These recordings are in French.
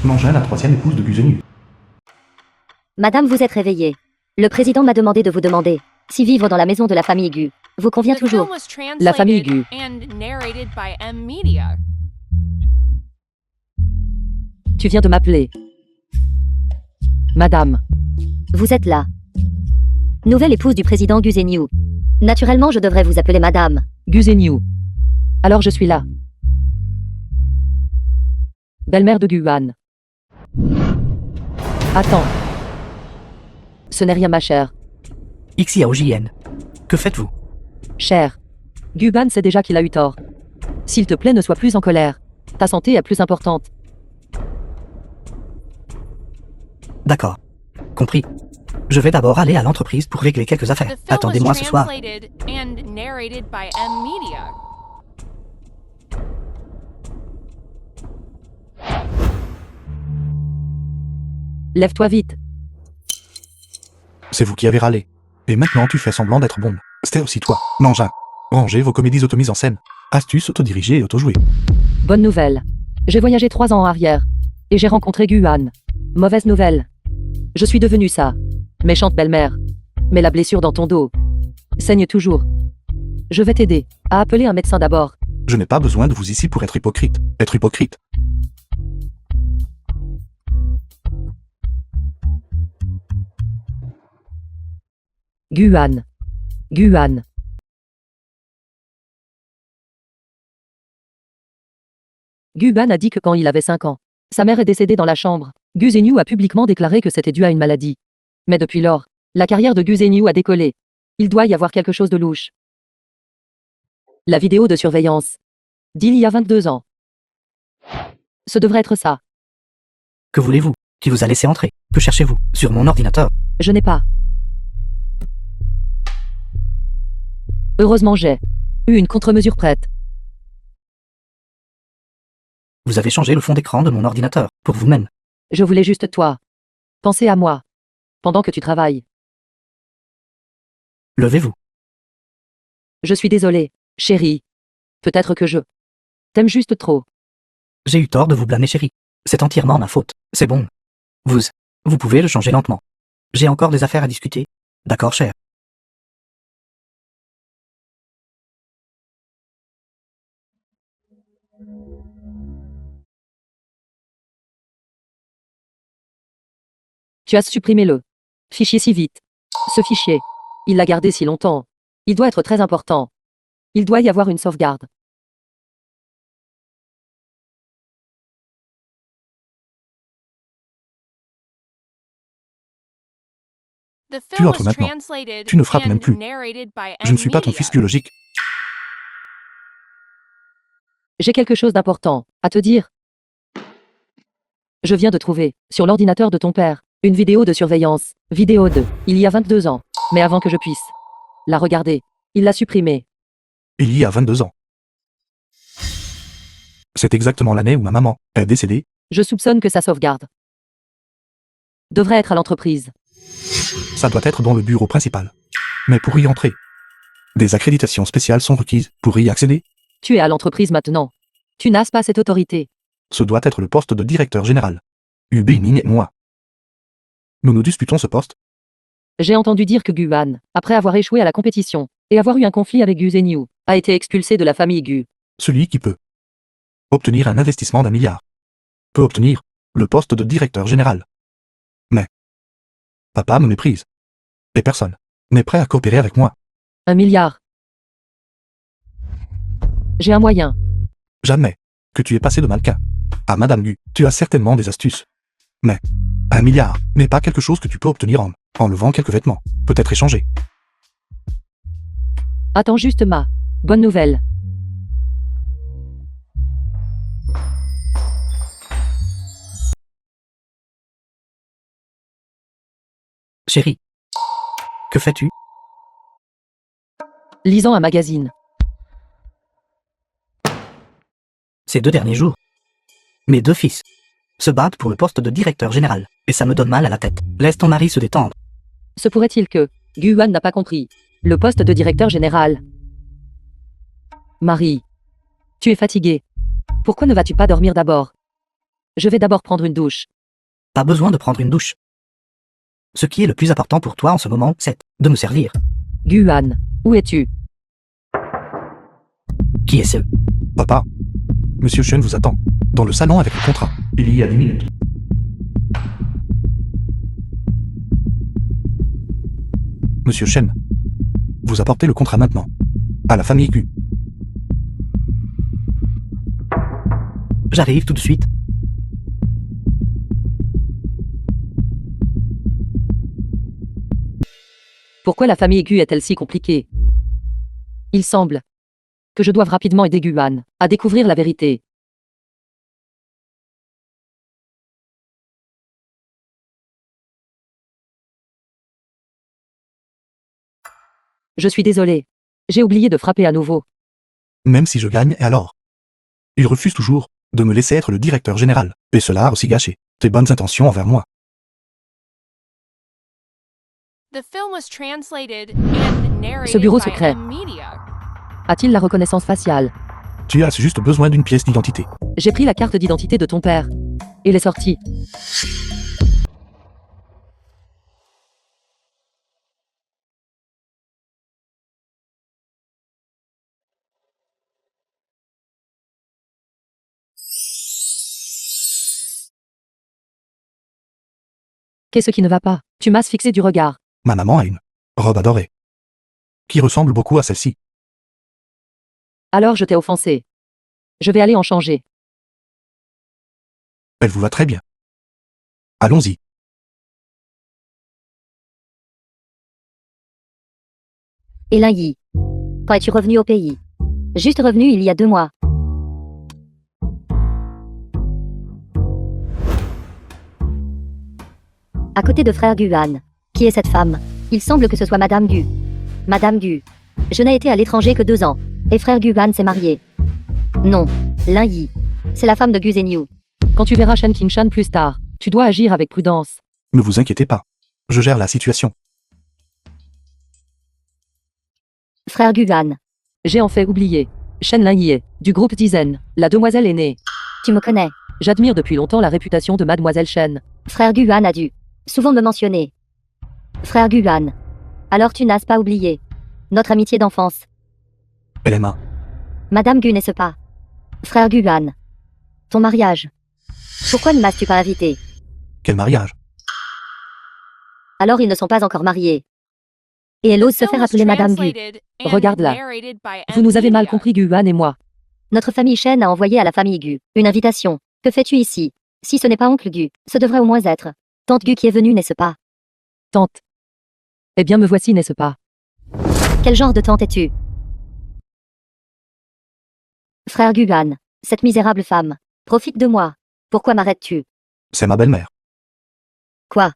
Nangin, la troisième épouse de Gu Zhenyu. Madame, vous êtes réveillée. Le président m'a demandé de vous demander si vivre dans la maison de la famille Gu vous convient toujours. La famille Gu. Tu viens de m'appeler. Madame. Vous êtes là. Nouvelle épouse du président Gu Zhenyu. Naturellement, je devrais vous appeler Madame. Gu Zhenyu. Alors je suis là. Belle-mère de Guan. Attends. Ce n'est rien, ma chère. Xiaojien. Que faites-vous? Cher. Guban sait déjà qu'il a eu tort. S'il te plaît, ne sois plus en colère. Ta santé est plus importante. D'accord. Compris. Je vais d'abord aller à l'entreprise pour régler quelques affaires. Attendez-moi ce soir. Lève-toi vite. C'est vous qui avez râlé. Et maintenant tu fais semblant d'être bon. C'était aussi toi, Nangin. Rangez vos comédies auto-mises en scène. Astuces autodirigées et auto-jouées. Bonne nouvelle. J'ai voyagé 3 ans en arrière. Et j'ai rencontré Guan. Mauvaise nouvelle. Je suis devenue ça. Méchante belle-mère. Mais la blessure dans ton dos saigne toujours. Je vais t'aider à appeler un médecin d'abord. Je n'ai pas besoin de vous ici pour être hypocrite. Être hypocrite. Guan. Guan. Guban a dit que quand il avait 5 ans, sa mère est décédée dans la chambre. Gu Zhenyu a publiquement déclaré que c'était dû à une maladie. Mais depuis lors, la carrière de Gu Zhenyu a décollé. Il doit y avoir quelque chose de louche. La vidéo de surveillance d'il y a 22 ans. Ce devrait être ça. Que voulez-vous? Qui vous a laissé entrer? Que cherchez-vous? Sur mon ordinateur. Je n'ai pas. Heureusement, j'ai eu une contre-mesure prête. Vous avez changé le fond d'écran de mon ordinateur, pour vous-même. Je voulais juste toi. Pensez à moi. Pendant que tu travailles. Levez-vous. Je suis désolé, chérie. Peut-être que je t'aime juste trop. J'ai eu tort de vous blâmer, chérie. C'est entièrement ma faute. C'est bon. Vous pouvez le changer lentement. J'ai encore des affaires à discuter. D'accord, cher. Tu as supprimé le fichier si vite. Ce fichier, il l'a gardé si longtemps. Il doit être très important. Il doit y avoir une sauvegarde. Tu entres maintenant. Tu ne frappes même plus. Je ne suis pas ton fils biologique. J'ai quelque chose d'important à te dire. Je viens de trouver, sur l'ordinateur de ton père, une vidéo de surveillance. Vidéo de il y a 22 ans. Mais avant que je puisse la regarder, il l'a supprimée. Il y a 22 ans. C'est exactement l'année où ma maman est décédée. Je soupçonne que sa sauvegarde devrait être à l'entreprise. Ça doit être dans le bureau principal. Mais pour y entrer, des accréditations spéciales sont requises pour y accéder. Tu es à l'entreprise maintenant. Tu n'as pas cette autorité. Ce doit être le poste de directeur général. Ubin et moi. Nous nous disputons ce poste. J'ai entendu dire que Guan, après avoir échoué à la compétition et avoir eu un conflit avec Gu Zhenyu, a été expulsé de la famille Gu. Celui qui peut obtenir un investissement d'1 milliard peut obtenir le poste de directeur général. Mais papa me méprise. Et personne n'est prêt à coopérer avec moi. 1 milliard. J'ai un moyen. Jamais que tu es passé de mannequin à Madame Gu. Tu as certainement des astuces. Mais 1 milliard n'est pas quelque chose que tu peux obtenir en enlevant quelques vêtements. Peut-être échangé. Attends juste ma bonne nouvelle. Chérie. Que fais-tu? Lisant un magazine. Ces 2 derniers jours, mes 2 fils se battent pour le poste de directeur général, et ça me donne mal à la tête. Laisse ton mari se détendre. Se pourrait-il que Guan n'a pas compris le poste de directeur général? Marie, tu es fatiguée. Pourquoi ne vas-tu pas dormir d'abord? Je vais d'abord prendre une douche. Pas besoin de prendre une douche. Ce qui est le plus important pour toi en ce moment, c'est de me servir. Guan, où es-tu? Qui est ce? Papa. Monsieur Shen vous attend. Dans le salon avec le contrat. Il y a 10 minutes. Monsieur Shen. Vous apportez le contrat maintenant. À la famille Gu. J'arrive tout de suite. Pourquoi la famille Gu est-elle si compliquée? Il semble que je doive rapidement aider Guan à découvrir la vérité. Je suis désolé. J'ai oublié de frapper à nouveau. Même si je gagne, et alors? Il refuse toujours de me laisser être le directeur général. Et cela a aussi gâché tes bonnes intentions envers moi. Ce bureau secret a-t-il la reconnaissance faciale? Tu as juste besoin d'une pièce d'identité. J'ai pris la carte d'identité de ton père et l'ai sortie. Qu'est-ce qui ne va pas? Tu m'as fixé du regard. Ma maman a une robe adorée. Qui ressemble beaucoup à celle-ci. Alors je t'ai offensé. Je vais aller en changer. Elle vous va très bien. Allons-y. Et Yi. Quand es-tu revenu au pays? Juste revenu il y a 2 mois. À côté de frère Guan. Qui est cette femme? Il semble que ce soit Madame Gu. Madame Gu. Je n'ai été à l'étranger que 2 ans. Et frère Guan s'est marié. Non. Yi. C'est la femme de Gu Zhenyu. Quand tu verras Shen Qingshan plus tard, tu dois agir avec prudence. Ne vous inquiétez pas. Je gère la situation. Frère Guan. J'ai en fait oublié. Shen Yi, du groupe Tizen, la demoiselle aînée. Tu me connais. J'admire depuis longtemps la réputation de Mademoiselle Shen. Frère Guan a dû souvent me mentionner. Frère Guan. Alors tu n'as pas oublié notre amitié d'enfance. LMA. Madame Gu n'est-ce pas? Frère Guan. Ton mariage. Pourquoi ne m'as-tu pas invité? Quel mariage? Alors ils ne sont pas encore mariés. Et elle ose se faire appeler Madame Gu. Regarde-la. Vous nous avez mal compris Guan et moi. Notre famille Shen a envoyé à la famille Gu une invitation. Que fais-tu ici? Si ce n'est pas oncle Gu, ce devrait au moins être tante Gu qui est venue, n'est-ce pas? Tante. Eh bien me voici, n'est-ce pas? Quel genre de tante es-tu? Frère Guan, cette misérable femme. Profite de moi. Pourquoi m'arrêtes-tu? C'est ma belle-mère. Quoi?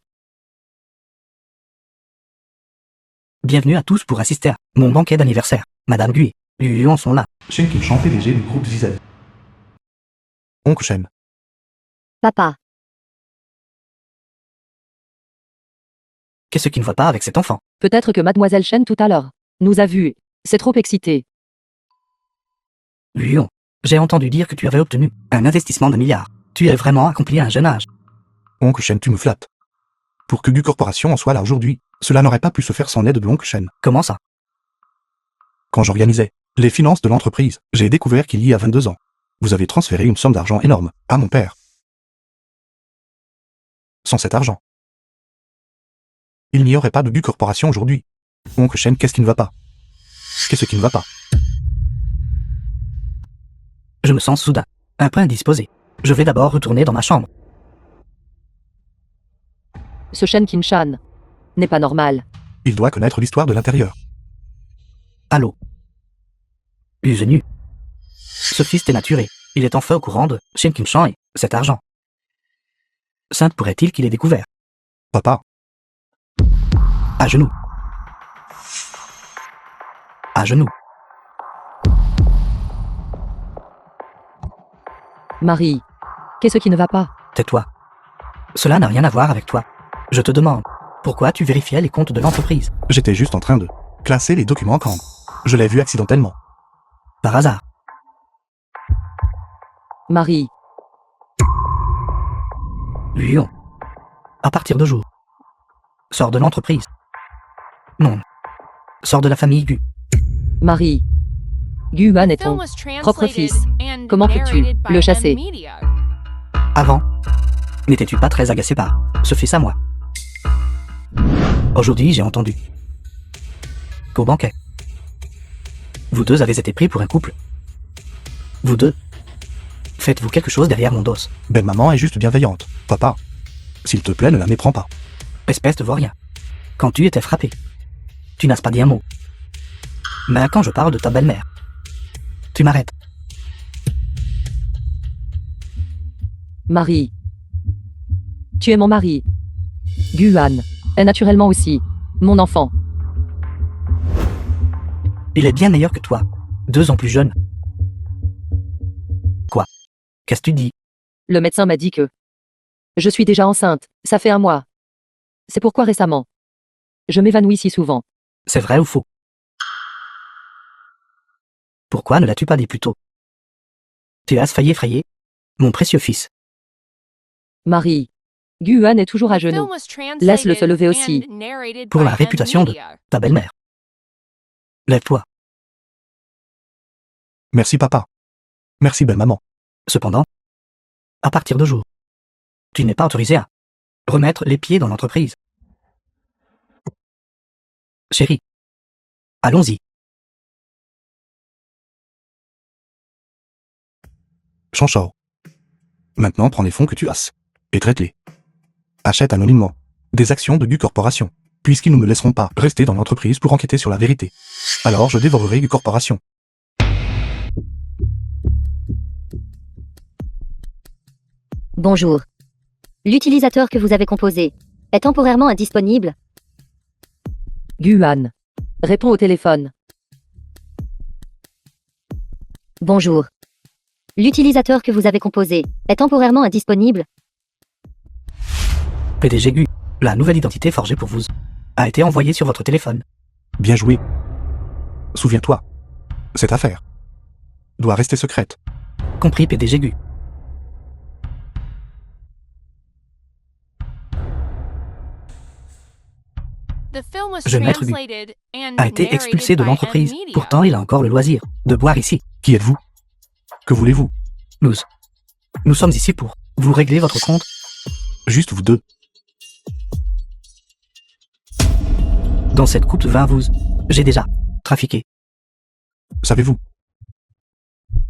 Bienvenue à tous pour assister à mon banquet d'anniversaire. Madame Gu et Yuan sont là. Shen Qingshan PDG du groupe Zizel. Oncle Shen. Papa. Qu'est-ce qui ne va pas avec cet enfant? Peut-être que Mademoiselle Shen tout à l'heure nous a vus. C'est trop excité. Yuan, j'ai entendu dire que tu avais obtenu un investissement de milliards. Tu es vraiment accompli à un jeune âge. Oncle Shen, tu me flattes. Pour que Gu Corporation en soit là aujourd'hui, cela n'aurait pas pu se faire sans l'aide de l'oncle Shen. Comment ça? Quand j'organisais les finances de l'entreprise, j'ai découvert qu'il y a 22 ans, vous avez transféré une somme d'argent énorme à mon père. Sans cet argent, il n'y aurait pas de Gu Corporation aujourd'hui. Oncle Shen, qu'est-ce qui ne va pas? Qu'est-ce qui ne va pas? Je me sens soudain un peu indisposé. Je vais d'abord retourner dans ma chambre. Ce Shen Qingshan n'est pas normal. Il doit connaître l'histoire de l'intérieur. Allô? Zhenyu. Ce fils dénaturé, il est enfin au courant de Shen Qingshan et cet argent. Sainte pourrait-il qu'il ait découvert? Papa, À genoux. À genoux. Marie. Qu'est-ce qui ne va pas? Tais-toi. Cela n'a rien à voir avec toi. Je te demande, pourquoi tu vérifiais les comptes de l'entreprise? j'étais juste en train de classer les documents quand je l'ai vu accidentellement. Par hasard. Marie. Guyon. À partir d'aujourd'hui. Sors de l'entreprise. Non. Sors de la famille Gu. Marie. Gu-han est ton propre fils. Comment peux-tu le chasser? Avant, n'étais-tu pas très agacé par ce fils à moi? Aujourd'hui, j'ai entendu qu'au banquet, vous deux avez été pris pour un couple. Vous deux, faites-vous quelque chose derrière mon dos? Belle-maman est juste bienveillante. Papa, s'il te plaît, ne la méprends pas. Espèce de vaurien. Quand tu étais frappé, tu n'as pas dit un mot. Mais quand je parle de ta belle-mère, tu m'arrêtes. Marie. Tu es mon mari. Gu-han est naturellement aussi mon enfant. Il est bien meilleur que toi. 2 ans plus jeune. Quoi? Qu'est-ce que tu dis? Le médecin m'a dit que je suis déjà enceinte, ça fait 1 mois. C'est pourquoi récemment, je m'évanouis si souvent. C'est vrai ou faux? Pourquoi ne l'as-tu pas dit plus tôt? Tu as failli effrayer mon précieux fils. Marie. Gu-han est toujours à genoux. Laisse-le se lever aussi. Pour la réputation de ta belle-mère. Lève-toi. Merci papa. Merci belle-maman. Cependant, à partir d'aujourd'hui, tu n'es pas autorisé à remettre les pieds dans l'entreprise. Chérie, allons-y. Chanchao. Maintenant, prends les fonds que tu as et traite-les. Achète anonymement des actions de Gu Corporation, puisqu'ils ne me laisseront pas rester dans l'entreprise pour enquêter sur la vérité. Alors je dévorerai Gu Corporation. Bonjour. L'utilisateur que vous avez composé est temporairement indisponible. Gu-han. Réponds au téléphone. Bonjour. L'utilisateur que vous avez composé est temporairement indisponible. PDG Gu, la nouvelle identité forgée pour vous a été envoyée sur votre téléphone. Bien joué. Souviens-toi, cette affaire doit rester secrète. Compris PDG Gu. Je Maître Gu A été expulsé de l'entreprise. Pourtant, il a encore le loisir de boire ici. Qui êtes-vous? Que voulez-vous? Nous sommes ici pour vous régler votre compte. Juste vous deux. Dans cette coupe de vin j'ai déjà trafiqué. Savez-vous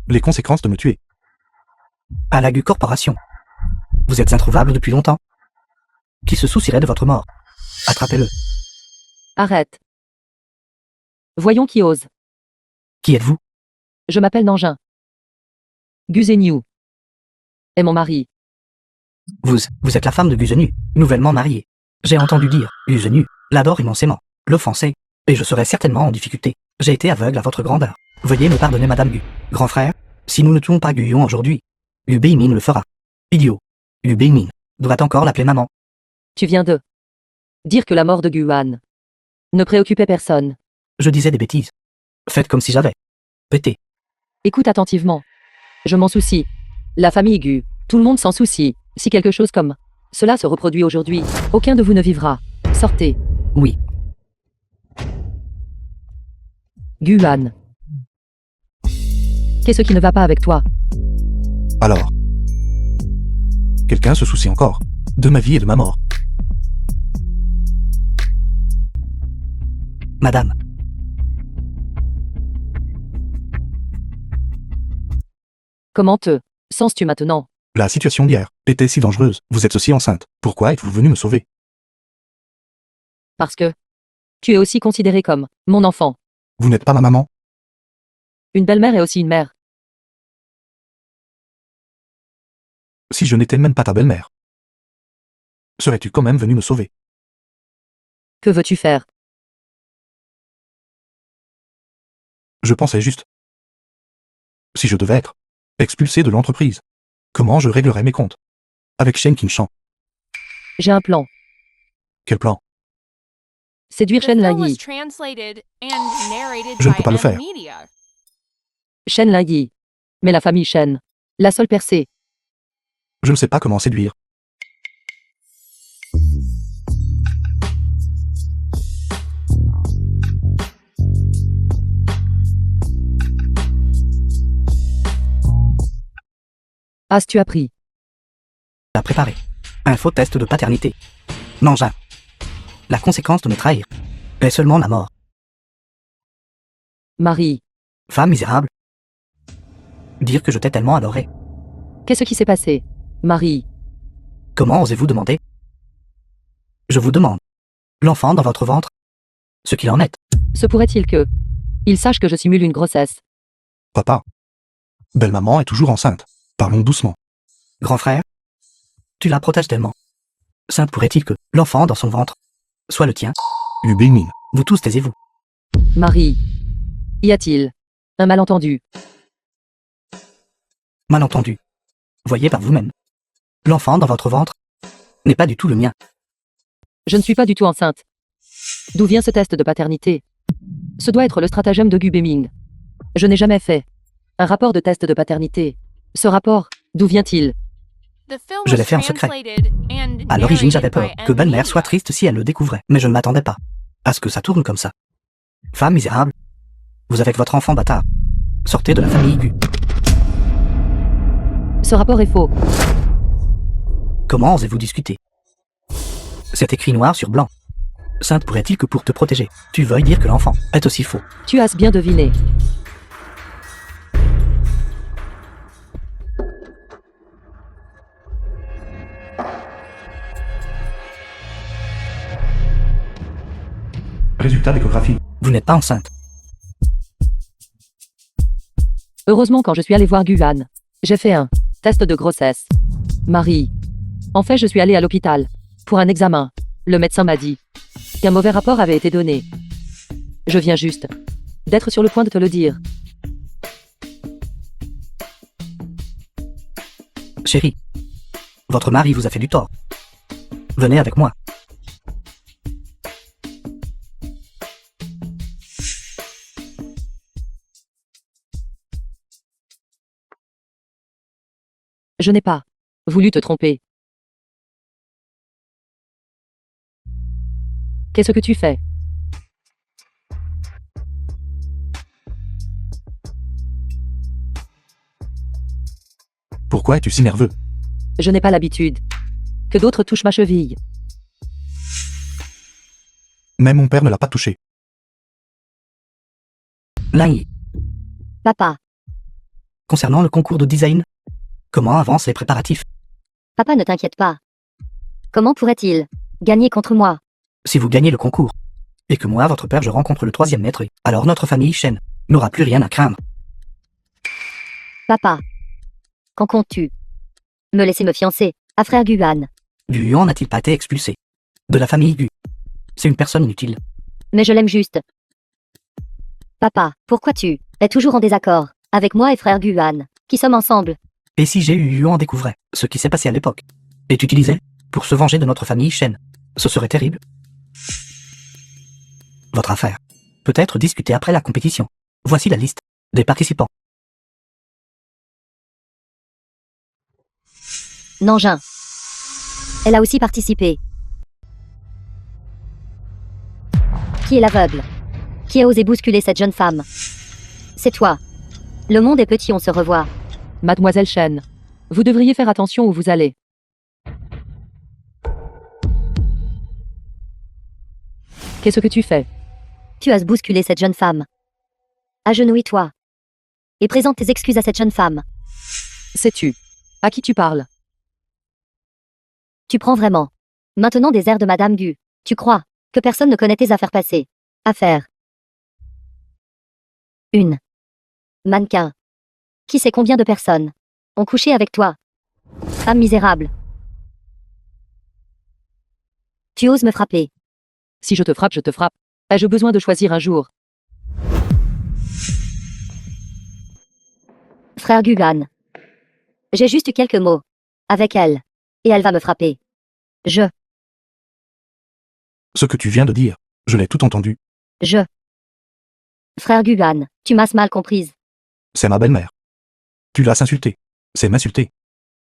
les conséquences de me tuer? À la Gu Corporation. Vous êtes introuvable depuis longtemps. Qui se soucierait de votre mort? Attrapez-le. Arrête. Voyons qui ose. Qui êtes-vous? Je m'appelle Nangin. Gu Zhenyu est mon mari. Vous êtes la femme de Gu Zhenyu, nouvellement mariée. J'ai entendu dire, Gu Zhenyu l'adore immensément, l'offenser, et je serai certainement en difficulté. J'ai été aveugle à votre grandeur. Veuillez me pardonner, Madame Gu. Grand frère, si nous ne tuons pas Guyon aujourd'hui, Gu Beimin le fera. Idiot. Gu Beimin doit encore l'appeler maman. Tu viens de dire que la mort de Gu-han ne préoccupait personne. Je disais des bêtises. Faites comme si j'avais pété. Écoute attentivement. Je m'en soucie. La famille Gu, tout le monde s'en soucie. Si quelque chose comme cela se reproduit aujourd'hui, aucun de vous ne vivra. Sortez. Oui. Gu-han. Qu'est-ce qui ne va pas avec toi? Alors, quelqu'un se soucie encore de ma vie et de ma mort. Madame. Comment te sens-tu maintenant? La situation d'hier était si dangereuse. Vous êtes aussi enceinte. Pourquoi êtes-vous venu me sauver? Parce que tu es aussi considéré comme mon enfant. Vous n'êtes pas ma maman? Une belle-mère est aussi une mère. Si je n'étais même pas ta belle-mère, serais-tu quand même venu me sauver? Que veux-tu faire? Je pensais juste. Si je devais être expulsé de l'entreprise, comment je réglerais mes comptes? Avec Shen Qingshan. J'ai un plan. Quel plan? Séduire Shen Lingyi. Je ne peux pas le faire. Shen Lingyi. Mais la famille Shen. La seule percée. Je ne sais pas comment séduire As-tu appris? À préparer. Un faux test de paternité. Nangin. La conséquence de me trahir est seulement la mort. Marie, Femme misérable. Dire que je t'ai tellement adoré. qu'est-ce qui s'est passé? Marie, Comment osez-vous demander? Je vous demande. L'enfant dans votre ventre? Ce qu'il en est. se pourrait-il que il sache que je simule une grossesse? Papa. Belle-maman est toujours enceinte. Parlons doucement. Grand frère? Tu la protèges tellement. Saint pourrait-il que l'enfant dans son ventre soit le tien? Yu Bingmin. Vous tous taisez-vous. Marie, y a-t-il un malentendu? Malentendu. Voyez par vous-même. L'enfant dans votre ventre n'est pas du tout le mien. Je ne suis pas du tout enceinte. D'où vient ce test de paternité? Ce doit être le stratagème de Gu Beming. Je n'ai jamais fait un rapport de test de paternité. Ce rapport, d'où vient-il? Je l'ai fait en secret. À l'origine, j'avais peur que belle-mère soit triste si elle le découvrait, mais je ne m'attendais pas à ce que ça tourne comme ça. Femme misérable, vous avec votre enfant bâtard. Sortez de la famille Gu. Ce rapport est faux. Comment osez-vous discuter? C'est écrit noir sur blanc. Sainte pourrait-il que pour te protéger, tu veuilles dire que l'enfant est aussi faux? Tu as bien deviné. Résultat d'échographie. Vous n'êtes pas enceinte. Heureusement quand je suis allée voir Guan, j'ai fait un test de grossesse. Marie. En fait, je suis allée à l'hôpital pour un examen. Le médecin m'a dit qu'un mauvais rapport avait été donné. Je viens juste d'être sur le point de te le dire. Chérie, votre mari vous a fait du tort. Venez avec moi. Je n'ai pas voulu te tromper. Qu'est-ce que tu fais? Pourquoi es-tu si nerveux? Je n'ai pas l'habitude que d'autres touchent ma cheville. Mais mon père ne l'a pas touché. Lingy, Papa. concernant le concours de design, comment avancent les préparatifs? Papa, ne t'inquiète pas. Comment pourrait-il gagner contre moi? Si vous gagnez le concours, et que moi, votre père, je rencontre le 3e maître, alors notre famille Shen n'aura plus rien à craindre. Papa. Quand comptes-tu me laisser me fiancer à frère Guan? Du Yuan n'a-t-il pas été expulsé de la famille Gu? C'est une personne inutile. Mais je l'aime juste. Papa, pourquoi tu es toujours en désaccord avec moi et frère Guan, qui sommes ensemble? Et si j'ai eu Yuan découvrait ce qui s'est passé à l'époque, et t'utilisais pour se venger de notre famille Shen, ce serait terrible. Votre affaire peut être discutée après la compétition. Voici la liste des participants. Nangin. Elle a aussi participé. Qui est l'aveugle? Qui a osé bousculer cette jeune femme? C'est toi. Le monde est petit, on se revoit. Mademoiselle Chen, vous devriez faire attention où vous allez. Qu'est-ce que tu fais? Tu as bousculé cette jeune femme. Agenouille-toi. Et présente tes excuses à cette jeune femme. Sais-tu à qui tu parles? Tu prends vraiment maintenant des airs de Madame Gu. Tu crois que personne ne connaît tes affaires passées? Affaires. Une. Mannequin. Qui sait combien de personnes ont couché avec toi? Femme misérable. Tu oses me frapper. Si je te frappe, je te frappe. Ai-je besoin de choisir un jour? Frère Guan. J'ai juste eu quelques mots avec elle. Et elle va me frapper. Ce que tu viens de dire, je l'ai tout entendu. Frère Guan, tu m'as mal comprise. C'est ma belle-mère. Tu l'as insultée. C'est m'insulter.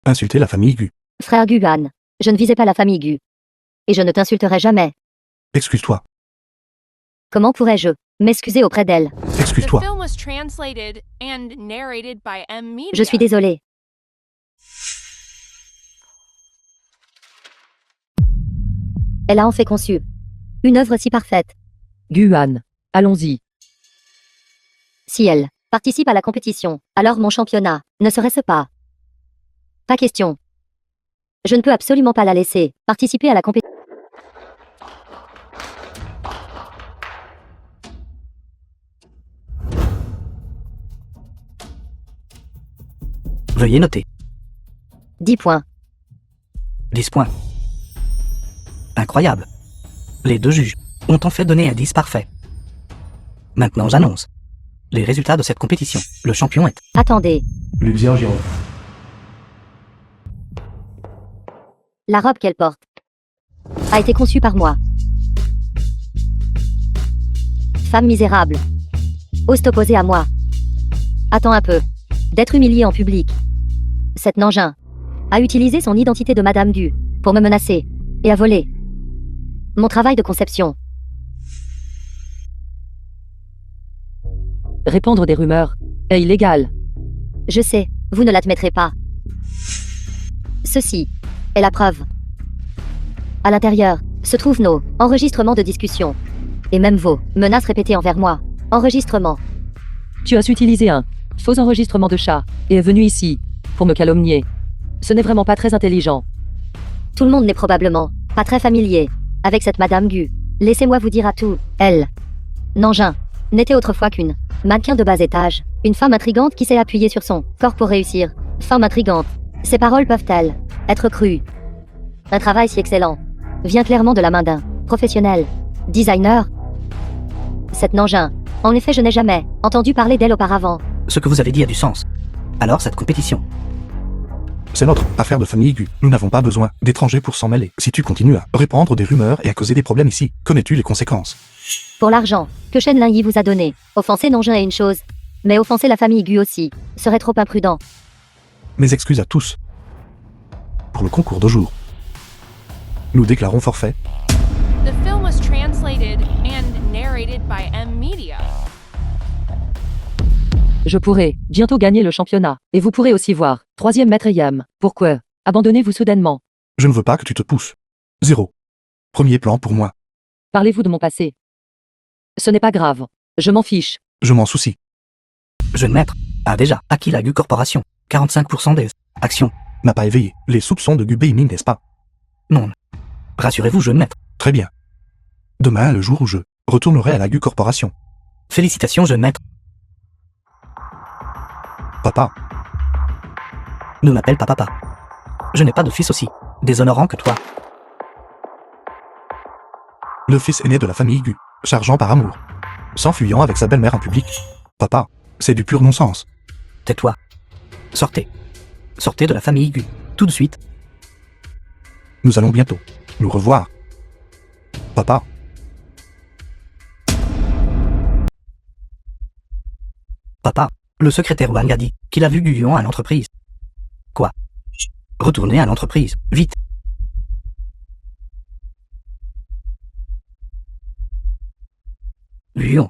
Insulter la famille Gu. Frère Guan, je ne visais pas la famille Gu. Et je ne t'insulterai jamais. Excuse-toi. Comment pourrais-je m'excuser auprès d'elle? Excuse-toi. Je suis désolée. Elle a en fait conçu une œuvre si parfaite. Guan. Allons-y. Si elle participe à la compétition, alors mon championnat ne serait-ce pas? Pas question. Je ne peux absolument pas la laisser participer à la compétition. Veuillez noter. 10 points. 10 points. Incroyable. Les deux juges ont en fait donné un 10 parfait. Maintenant j'annonce les résultats de cette compétition. Le champion est Attendez, Lucien Giraud. la robe qu'elle porte a été conçue par moi. Femme misérable. Ose t'opposer à moi. Attends un peu. D'être humiliée en public. Cette Nangin a utilisé son identité de Madame Du pour me menacer et a volé mon travail de conception. Répandre des rumeurs est illégal. Je sais, vous ne l'admettrez pas. Ceci est la preuve. À l'intérieur se trouvent nos enregistrements de discussion. Et même vos menaces répétées envers moi. Enregistrements. Tu as utilisé un faux enregistrement de chat et est venu ici pour me calomnier. Ce n'est vraiment pas très intelligent. Tout le monde n'est probablement pas très familier avec cette Madame Gu. Laissez-moi vous dire à tout. Elle, Nangin, n'était autrefois qu'une mannequin de bas étage. Une femme intrigante qui s'est appuyée sur son corps pour réussir. Femme intrigante. Ces paroles peuvent-elles être crues? Un travail si excellent vient clairement de la main d'un professionnel. Designer. Cette Nangin. En effet, je n'ai jamais entendu parler d'elle auparavant. ce que vous avez dit a du sens. Alors cette compétition. C'est notre affaire de famille Gu. Nous n'avons pas besoin d'étrangers pour s'en mêler. Si tu continues à répandre des rumeurs et à causer des problèmes ici, connais-tu les conséquences? Pour l'argent que Shen Lin Yi vous a donné, offenser Nongin est une chose, mais offenser la famille Gu aussi serait trop imprudent. Mes excuses à tous. Pour le concours de jour, nous déclarons forfait. The film was translated and narrated by M Media. Je pourrai bientôt gagner le championnat. Et vous pourrez aussi voir. 3e maître Yam. Pourquoi abandonnez-vous soudainement? Je ne veux pas que tu te pousses. 0. Premier plan pour moi. Parlez-vous de mon passé? Ce n'est pas grave. Je m'en fiche. Je m'en soucie. Jeune maître a déjà acquis la Gu Corporation. 45% des actions. N'a pas éveillé les soupçons de Gu Beiming, n'est-ce pas? Non. Rassurez-vous, jeune maître. Très bien. Demain, le jour où je retournerai à la Gu Corporation. Félicitations, jeune maître. Papa, Ne m'appelle pas papa. Je n'ai pas de fils aussi déshonorant que toi. le fils aîné de la famille Gu, chargeant par amour, s'enfuyant avec sa belle-mère en public. Papa, c'est du pur non-sens. Tais-toi. Sortez. Sortez de la famille Gu. Tout de suite. Nous allons bientôt nous revoir. Papa, Papa, le secrétaire Wang a dit qu'il a vu Guyon à l'entreprise. Quoi? Retournez à l'entreprise, vite. Guyon,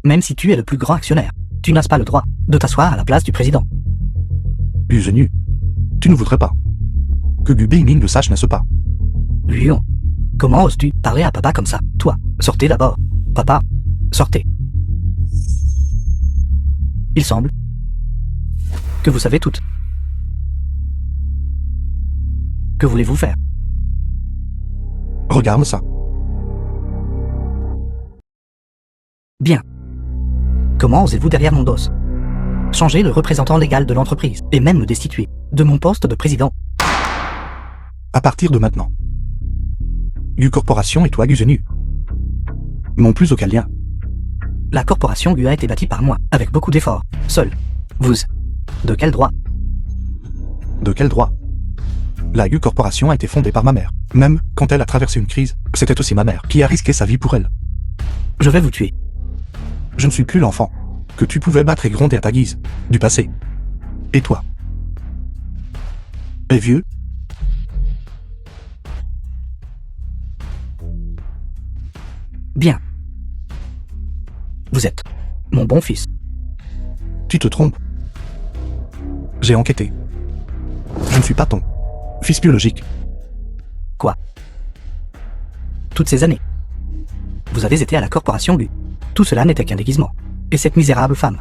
même si tu es le plus grand actionnaire, tu n'as pas le droit de t'asseoir à la place du président. Gu Zhenyu, tu ne voudrais pas que Gu Beiming le sache, n'est-ce pas? Guyon, comment oses-tu parler à papa comme ça? Toi, sortez d'abord. Papa, sortez. Il semble que vous savez tout. Que voulez-vous faire? Regarde ça. Bien. Comment osez-vous derrière mon dos changer le représentant légal de l'entreprise et même me destituer de mon poste de président? À partir de maintenant, Gu Corporation et toi, Gu Zhenyu, n'ont plus aucun lien. La corporation Gu a été bâtie par moi, avec beaucoup d'efforts. Seul. Vous. De quel droit? De quel droit? La Gu Corporation a été fondée par ma mère. Même quand elle a traversé une crise, c'était aussi ma mère qui a risqué sa vie pour elle. Je vais vous tuer. Je ne suis plus l'enfant que tu pouvais battre et gronder à ta guise, du passé. Et toi? Es vieux? Bien. Vous êtes mon bon fils. Tu te trompes. J'ai enquêté. Je ne suis pas ton fils biologique. Quoi? toutes ces années. Vous avez été à la corporation Gu. Tout cela n'était qu'un déguisement. Et cette misérable femme.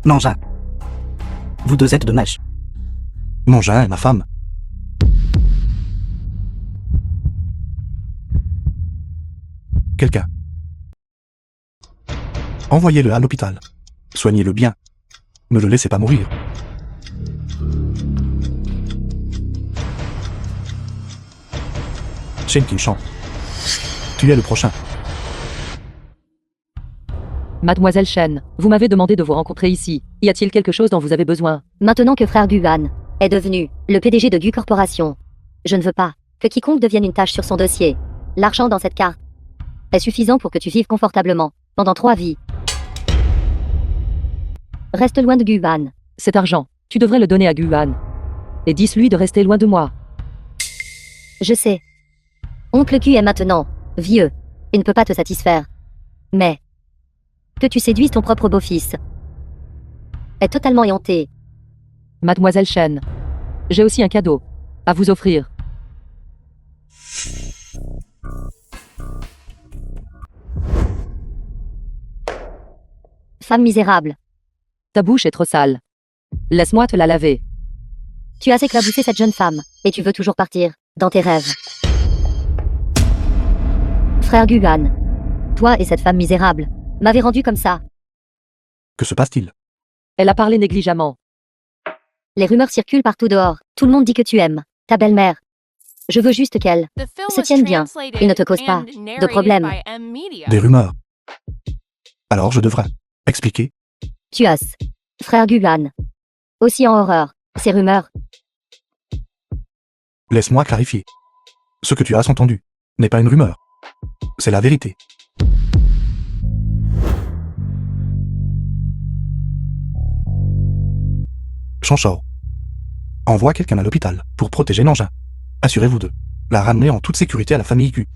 Nangin. Vous deux êtes de mèche. Nangin est ma femme. Quelqu'un. Envoyez-le à l'hôpital. Soignez-le bien. Ne le laissez pas mourir. Shen Qinshan. Tu es le prochain. Mademoiselle Shen, vous m'avez demandé de vous rencontrer ici. Y a-t-il quelque chose dont vous avez besoin? Maintenant que frère Guan est devenu le PDG de Gu Corporation, je ne veux pas que quiconque devienne une tâche sur son dossier. L'argent dans cette carte est suffisant pour que tu vives confortablement pendant 3 vies. Reste loin de Guan. Cet argent, tu devrais le donner à Guan. Et dis-lui de rester loin de moi. Je sais. Oncle Q est maintenant vieux et ne peut pas te satisfaire. Mais que tu séduises ton propre beau-fils est totalement éhonté. Mademoiselle Shen, j'ai aussi un cadeau à vous offrir. Femme misérable, Ta bouche est trop sale. Laisse-moi te la laver. tu as éclaboussé cette jeune femme et tu veux toujours partir dans tes rêves. Frère Guan, toi et cette femme misérable m'avez rendu comme ça. Que se passe-t-il? Elle a parlé négligemment. Les rumeurs circulent partout dehors. Tout le monde dit que tu aimes ta belle-mère. Je veux juste qu'elle The film se was tienne bien translated et ne te cause pas and de narrated problème. by M Media. Des rumeurs. Alors je devrais expliquer. Tu as, frère Guan, aussi en horreur ces rumeurs. Laisse-moi clarifier. Ce que tu as entendu n'est pas une rumeur. C'est la vérité. Chanchao. Envoie quelqu'un à l'hôpital pour protéger Nangin. Assurez-vous de la ramener en toute sécurité à la famille Q.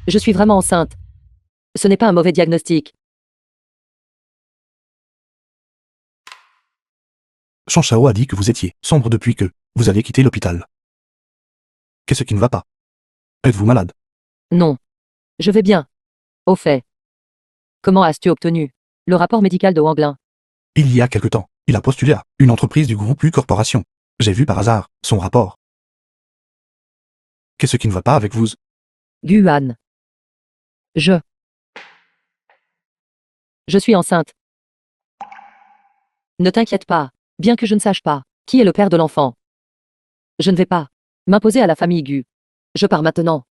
Je suis vraiment enceinte. Ce n'est pas un mauvais diagnostic. Chanchao a dit que vous étiez sombre depuis que vous avez quitté l'hôpital. Qu'est-ce qui ne va pas? Êtes-vous malade? Non. Je vais bien. Au fait. Comment as-tu obtenu le rapport médical de Wanglin? Il y a quelque temps, il a postulé à une entreprise du groupe U Corporation. J'ai vu par hasard son rapport. Qu'est-ce qui ne va pas avec vous? Guan. Je suis enceinte. Ne t'inquiète pas, bien que je ne sache pas qui est le père de l'enfant. Je ne vais pas m'imposer à la famille Gu. Je pars maintenant.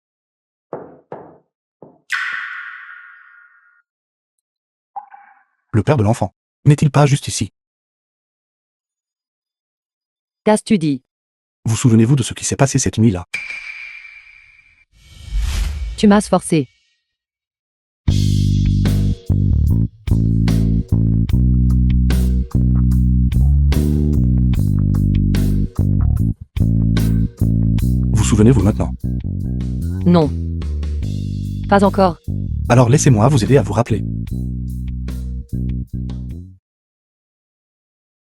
Le père de l'enfant. N'est-il pas juste ici? Qu'as-tu dit? Vous souvenez-vous de ce qui s'est passé cette nuit-là? Tu m'as forcé. Vous souvenez-vous maintenant? Non. Pas encore. Alors laissez-moi vous aider à vous rappeler.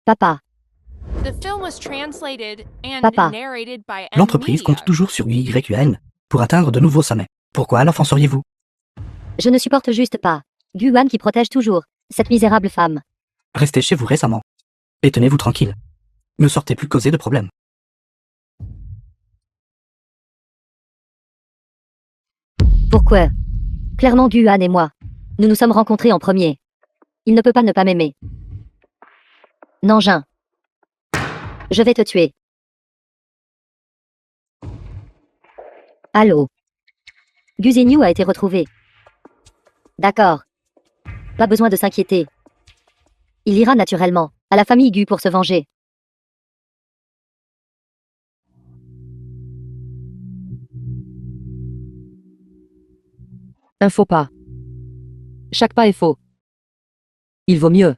Papa, The film was translated and Papa. narrated by M L'entreprise Media. compte toujours sur YUN pour atteindre de nouveaux sommets. Pourquoi l'enfant seriez-vous? je ne supporte juste pas Guan qui protège toujours cette misérable femme. Restez chez vous récemment. Et tenez-vous tranquille. Ne sortez plus causer de problèmes. Pourquoi? Clairement Guan et moi, nous nous sommes rencontrés en premier. Il ne peut pas ne pas m'aimer. Nangin. Je vais te tuer. Allô? Gu Zenyu a été retrouvé. D'accord. Pas besoin de s'inquiéter. Il ira naturellement à la famille Gu pour se venger. Un faux pas. Chaque pas est faux. Il vaut mieux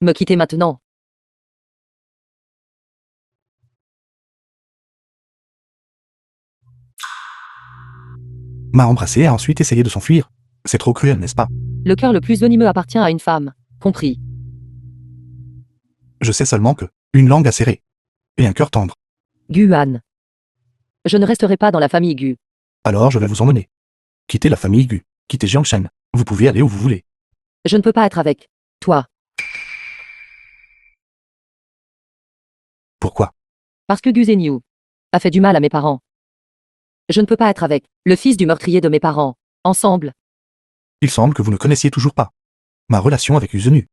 me quitter maintenant. M'a embrassé et a ensuite essayé de s'enfuir. C'est trop cruel, n'est-ce pas? Le cœur le plus venimeux appartient à une femme. Compris. Je sais seulement que une langue acérée et un cœur tendre. Guan. Je ne resterai pas dans la famille Gu. Alors je vais vous emmener. Quittez la famille Gu. Quittez Jiangshen. Vous pouvez aller où vous voulez. Je ne peux pas être avec toi. Pourquoi? Parce que Gu Zhenyu a fait du mal à mes parents. Je ne peux pas être avec le fils du meurtrier de mes parents. Ensemble. Il semble que vous ne connaissiez toujours pas ma relation avec Uzenu.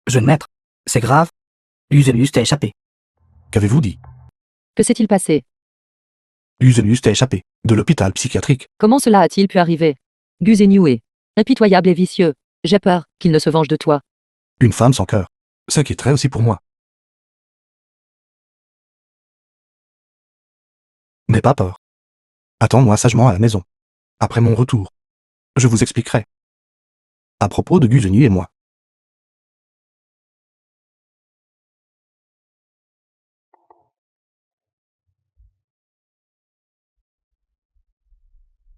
Jeune maître, c'est grave. Uzenius t'a échappé. Qu'avez-vous dit? Que s'est-il passé? Uzenius t'a échappé de l'hôpital psychiatrique. Comment cela a-t-il pu arriver? Gu Zhenyu est impitoyable et vicieux. J'ai peur qu'il ne se venge de toi. Une femme sans cœur. S'inquiéterait aussi pour moi. N'aie pas peur. Attends-moi sagement à la maison. Après mon retour, je vous expliquerai. À propos de Gu Zhenyu et moi.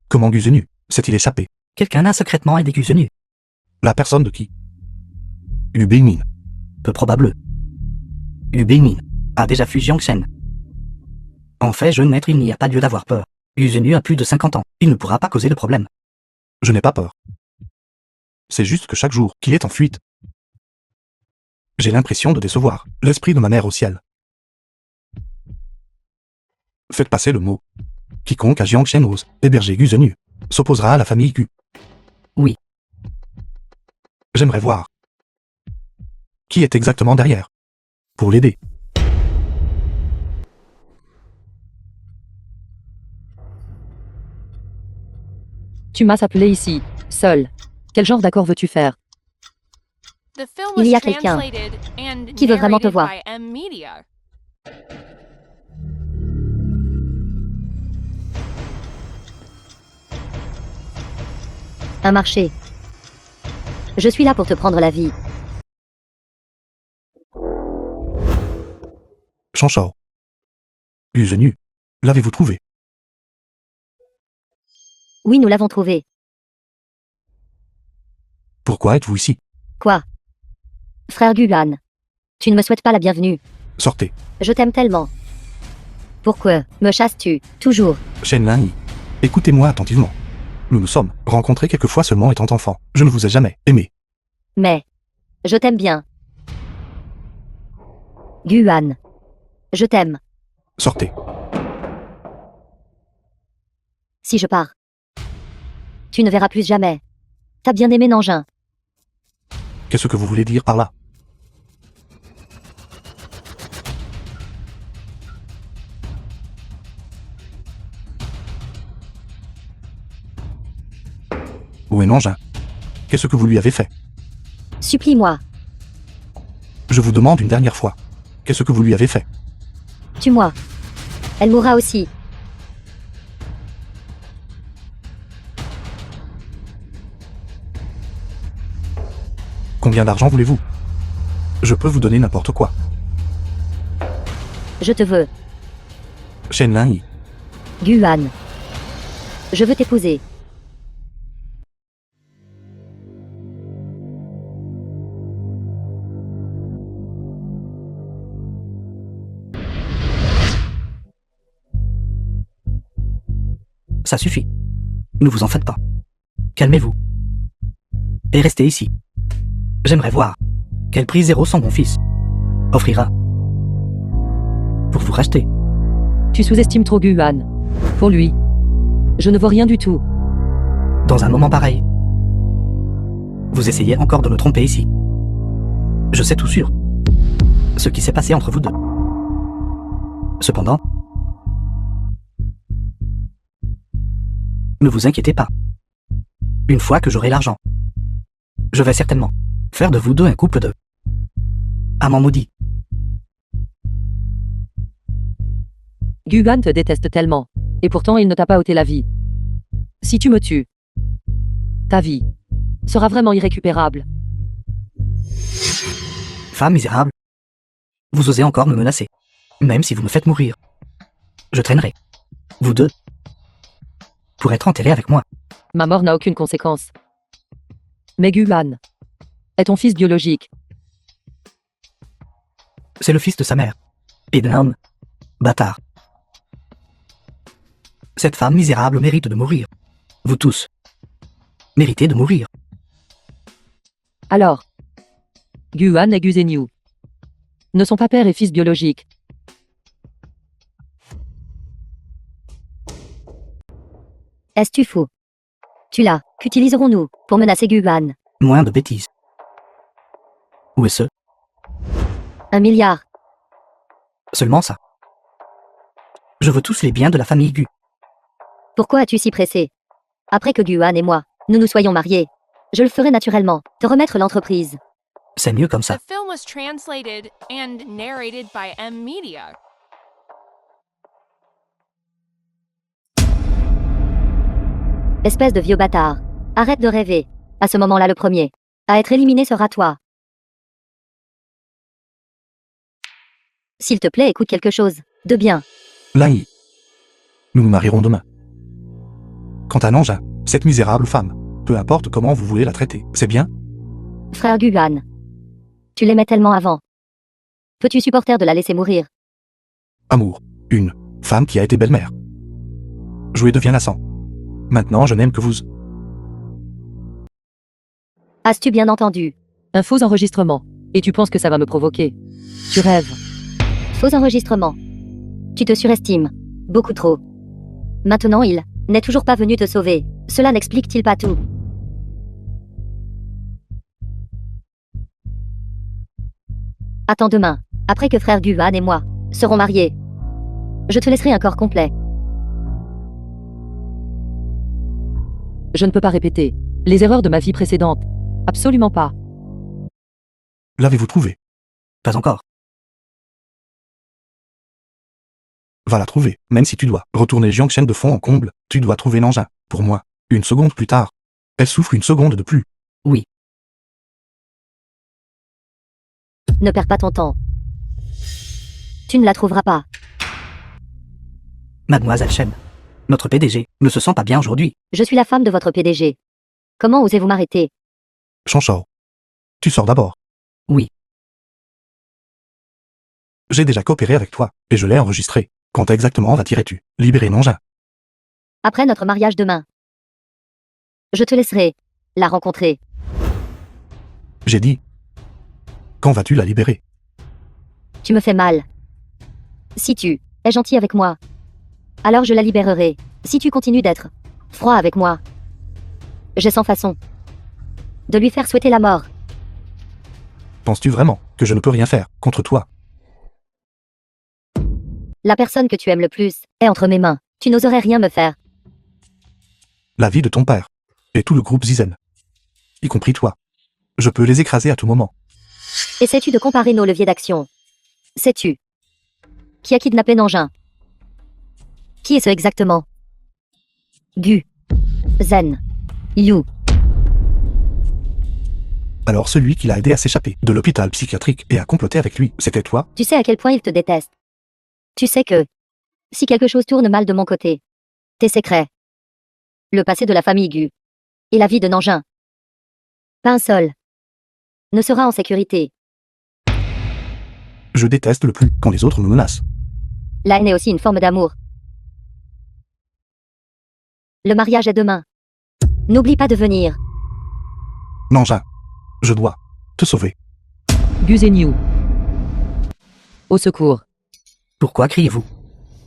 Comment Gu Zhenyu s'est-il échappé? Quelqu'un a secrètement aidé Uzenius. La personne de qui? Yu Bingmin. Peu probable. Ubingmin a déjà fui Jiangshen. En fait, jeune maître, il n'y a pas lieu d'avoir peur. Uzenius a plus de 50 ans. Il ne pourra pas causer de problème. Je n'ai pas peur. C'est juste que chaque jour qu'il est en fuite, j'ai l'impression de décevoir l'esprit de ma mère au ciel. Faites passer le mot. Quiconque à Jiangshen ose héberger Gu Zhenyu s'opposera à la famille Gu. Oui. J'aimerais voir qui est exactement derrière pour l'aider. Tu m'as appelé ici, seul. Quel genre d'accord veux-tu faire? The film Il was y a quelqu'un translated and qui veut vraiment te narrated voir. by M Media. Un marché. Je suis là pour te prendre la vie. Chanchao. Gu Zhenyu, l'avez-vous trouvé? Oui, nous l'avons trouvé. Pourquoi êtes-vous ici? Quoi? Frère Guan. Tu ne me souhaites pas la bienvenue. Sortez. Je t'aime tellement. Pourquoi me chasses-tu, toujours? Shen Lin Yi. Écoutez-moi attentivement. Nous nous sommes rencontrés quelques fois seulement étant enfants. Je ne vous ai jamais aimé. Mais, je t'aime bien. Guan. Je t'aime. Sortez. Si je pars, tu ne verras plus jamais. T'as bien aimé Nanjing. Qu'est-ce que vous voulez dire par là? Où est Nanjing? Qu'est-ce que vous lui avez fait? Supplie-moi. Je vous demande une dernière fois. Qu'est-ce que vous lui avez fait? Tue-moi. Elle mourra aussi. Combien d'argent voulez-vous? Je peux vous donner n'importe quoi. Je te veux. Shen Lin Yi. Guan. Je veux t'épouser. Ça suffit. Ne vous en faites pas. Calmez-vous. Et restez ici. J'aimerais voir quel prix Zéro, son bon fils, offrira pour vous racheter. Tu sous-estimes trop Guan. Pour lui, je ne vaux rien du tout. Dans un moment pareil, vous essayez encore de me tromper ici. Je sais tout sûr ce qui s'est passé entre vous deux. Cependant, ne vous inquiétez pas. Une fois que j'aurai l'argent, je vais certainement faire de vous deux un couple de amants maudits. Guan te déteste tellement. Et pourtant il ne t'a pas ôté la vie. Si tu me tues, ta vie sera vraiment irrécupérable. Femme misérable, vous osez encore me menacer. Même si vous me faites mourir, je traînerai vous deux pour être enterrés avec moi. Ma mort n'a aucune conséquence. Mais Guan est ton fils biologique. C'est le fils de sa mère. Et d'un homme bâtard. Cette femme misérable mérite de mourir. Vous tous méritez de mourir. Alors, Guan et Gu Zhenyu ne sont pas père et fils biologiques. Est-ce fou? Tu l'as. Qu'utiliserons-nous pour menacer Guan? Moins de bêtises. Où est ce? 1 milliard. Seulement ça. Je veux tous les biens de la famille Gu. Pourquoi as-tu si pressé? Après que Guan et moi, nous nous soyons mariés, je le ferai naturellement, te remettre l'entreprise. C'est mieux comme ça. The film was translated and narrated by M Media. Espèce de vieux bâtard. Arrête de rêver. À ce moment-là, le premier à être éliminé sera toi. S'il te plaît, écoute quelque chose de bien. Lin Yi. Nous nous marierons demain. Quant à Nanjun, cette misérable femme, peu importe comment vous voulez la traiter, c'est bien? Frère Guan. Tu l'aimais tellement avant. Peux-tu supporter de la laisser mourir? Amour. Une femme qui a été belle-mère. Jouer devient lassant. Maintenant, je n'aime que vous. As-tu bien entendu? Un faux enregistrement. Et tu penses que ça va me provoquer? Tu rêves. Faux enregistrement. Tu te surestimes. Beaucoup trop. Maintenant, il n'est toujours pas venu te sauver. Cela n'explique-t-il pas tout? Attends demain, après que frère Guan et moi serons mariés. Je te laisserai un corps complet. Je ne peux pas répéter les erreurs de ma vie précédente. Absolument pas. L'avez-vous trouvé? Pas encore. Va la trouver, même si tu dois retourner Jiangshen de fond en comble, tu dois trouver Nanjun. Pour moi, une seconde plus tard. Elle souffre une seconde de plus. Oui. Ne perds pas ton temps. Tu ne la trouveras pas. Mademoiselle Chen, notre PDG ne se sent pas bien aujourd'hui. Je suis la femme de votre PDG. Comment osez-vous m'arrêter? Chanchor. Tu sors d'abord. Oui. J'ai déjà coopéré avec toi, et je l'ai enregistré. Quand exactement vas-tu libérer Nanjun? Après notre mariage demain. Je te laisserai la rencontrer. J'ai dit. Quand vas-tu la libérer? Tu me fais mal. Si tu es gentil avec moi, alors je la libérerai. Si tu continues d'être froid avec moi, j'ai sans façon de lui faire souhaiter la mort. Penses-tu vraiment que je ne peux rien faire contre toi? La personne que tu aimes le plus est entre mes mains. Tu n'oserais rien me faire. La vie de ton père, et tout le groupe Zizen. Y compris toi. Je peux les écraser à tout moment. Essaies-tu de comparer nos leviers d'action? Sais-tu qui a kidnappé Nanjun? Qui est ce exactement? Gu. Zen. Yu. Alors celui qui l'a aidé à s'échapper de l'hôpital psychiatrique et à comploter avec lui, c'était toi? Tu sais à quel point il te déteste. Tu sais que si quelque chose tourne mal de mon côté, tes secrets, le passé de la famille Gu et la vie de Nanjun, pas un seul ne sera en sécurité. Je déteste le plus quand les autres me menacent. La haine est aussi une forme d'amour. Le mariage est demain. N'oublie pas de venir. Nanjun, je dois te sauver. Gu Zhenyu. Au secours. Pourquoi criez-vous?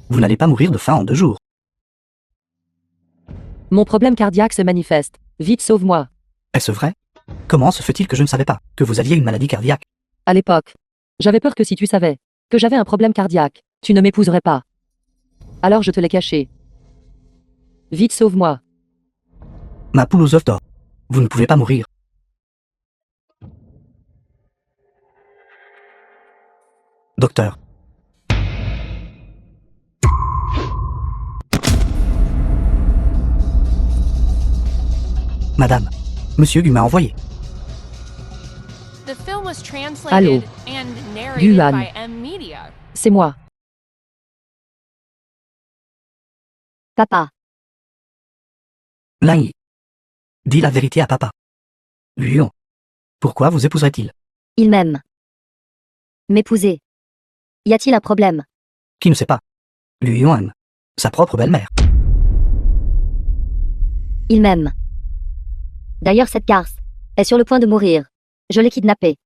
Vous n'allez pas mourir de faim en 2 jours. Mon problème cardiaque se manifeste. Vite, sauve-moi. Est-ce vrai? Comment se fait-il que je ne savais pas que vous aviez une maladie cardiaque? À l'époque, j'avais peur que si tu savais que j'avais un problème cardiaque, tu ne m'épouserais pas. Alors je te l'ai caché. Vite, sauve-moi. Ma poule aux œufs d'or. Vous ne pouvez pas mourir. Docteur. Madame, Monsieur Gu m'a envoyé. The film was Allô. translated and narrated Guan. by M Media. C'est moi. Papa. Lin Yi. Dis la vérité à papa. Luon. Pourquoi vous épouserait-il? Il m'aime. M'épouser. Y a-t-il un problème? Qui ne sait pas? Luon aime sa propre belle-mère. Il m'aime. D'ailleurs, cette garce est sur le point de mourir. Je l'ai kidnappée.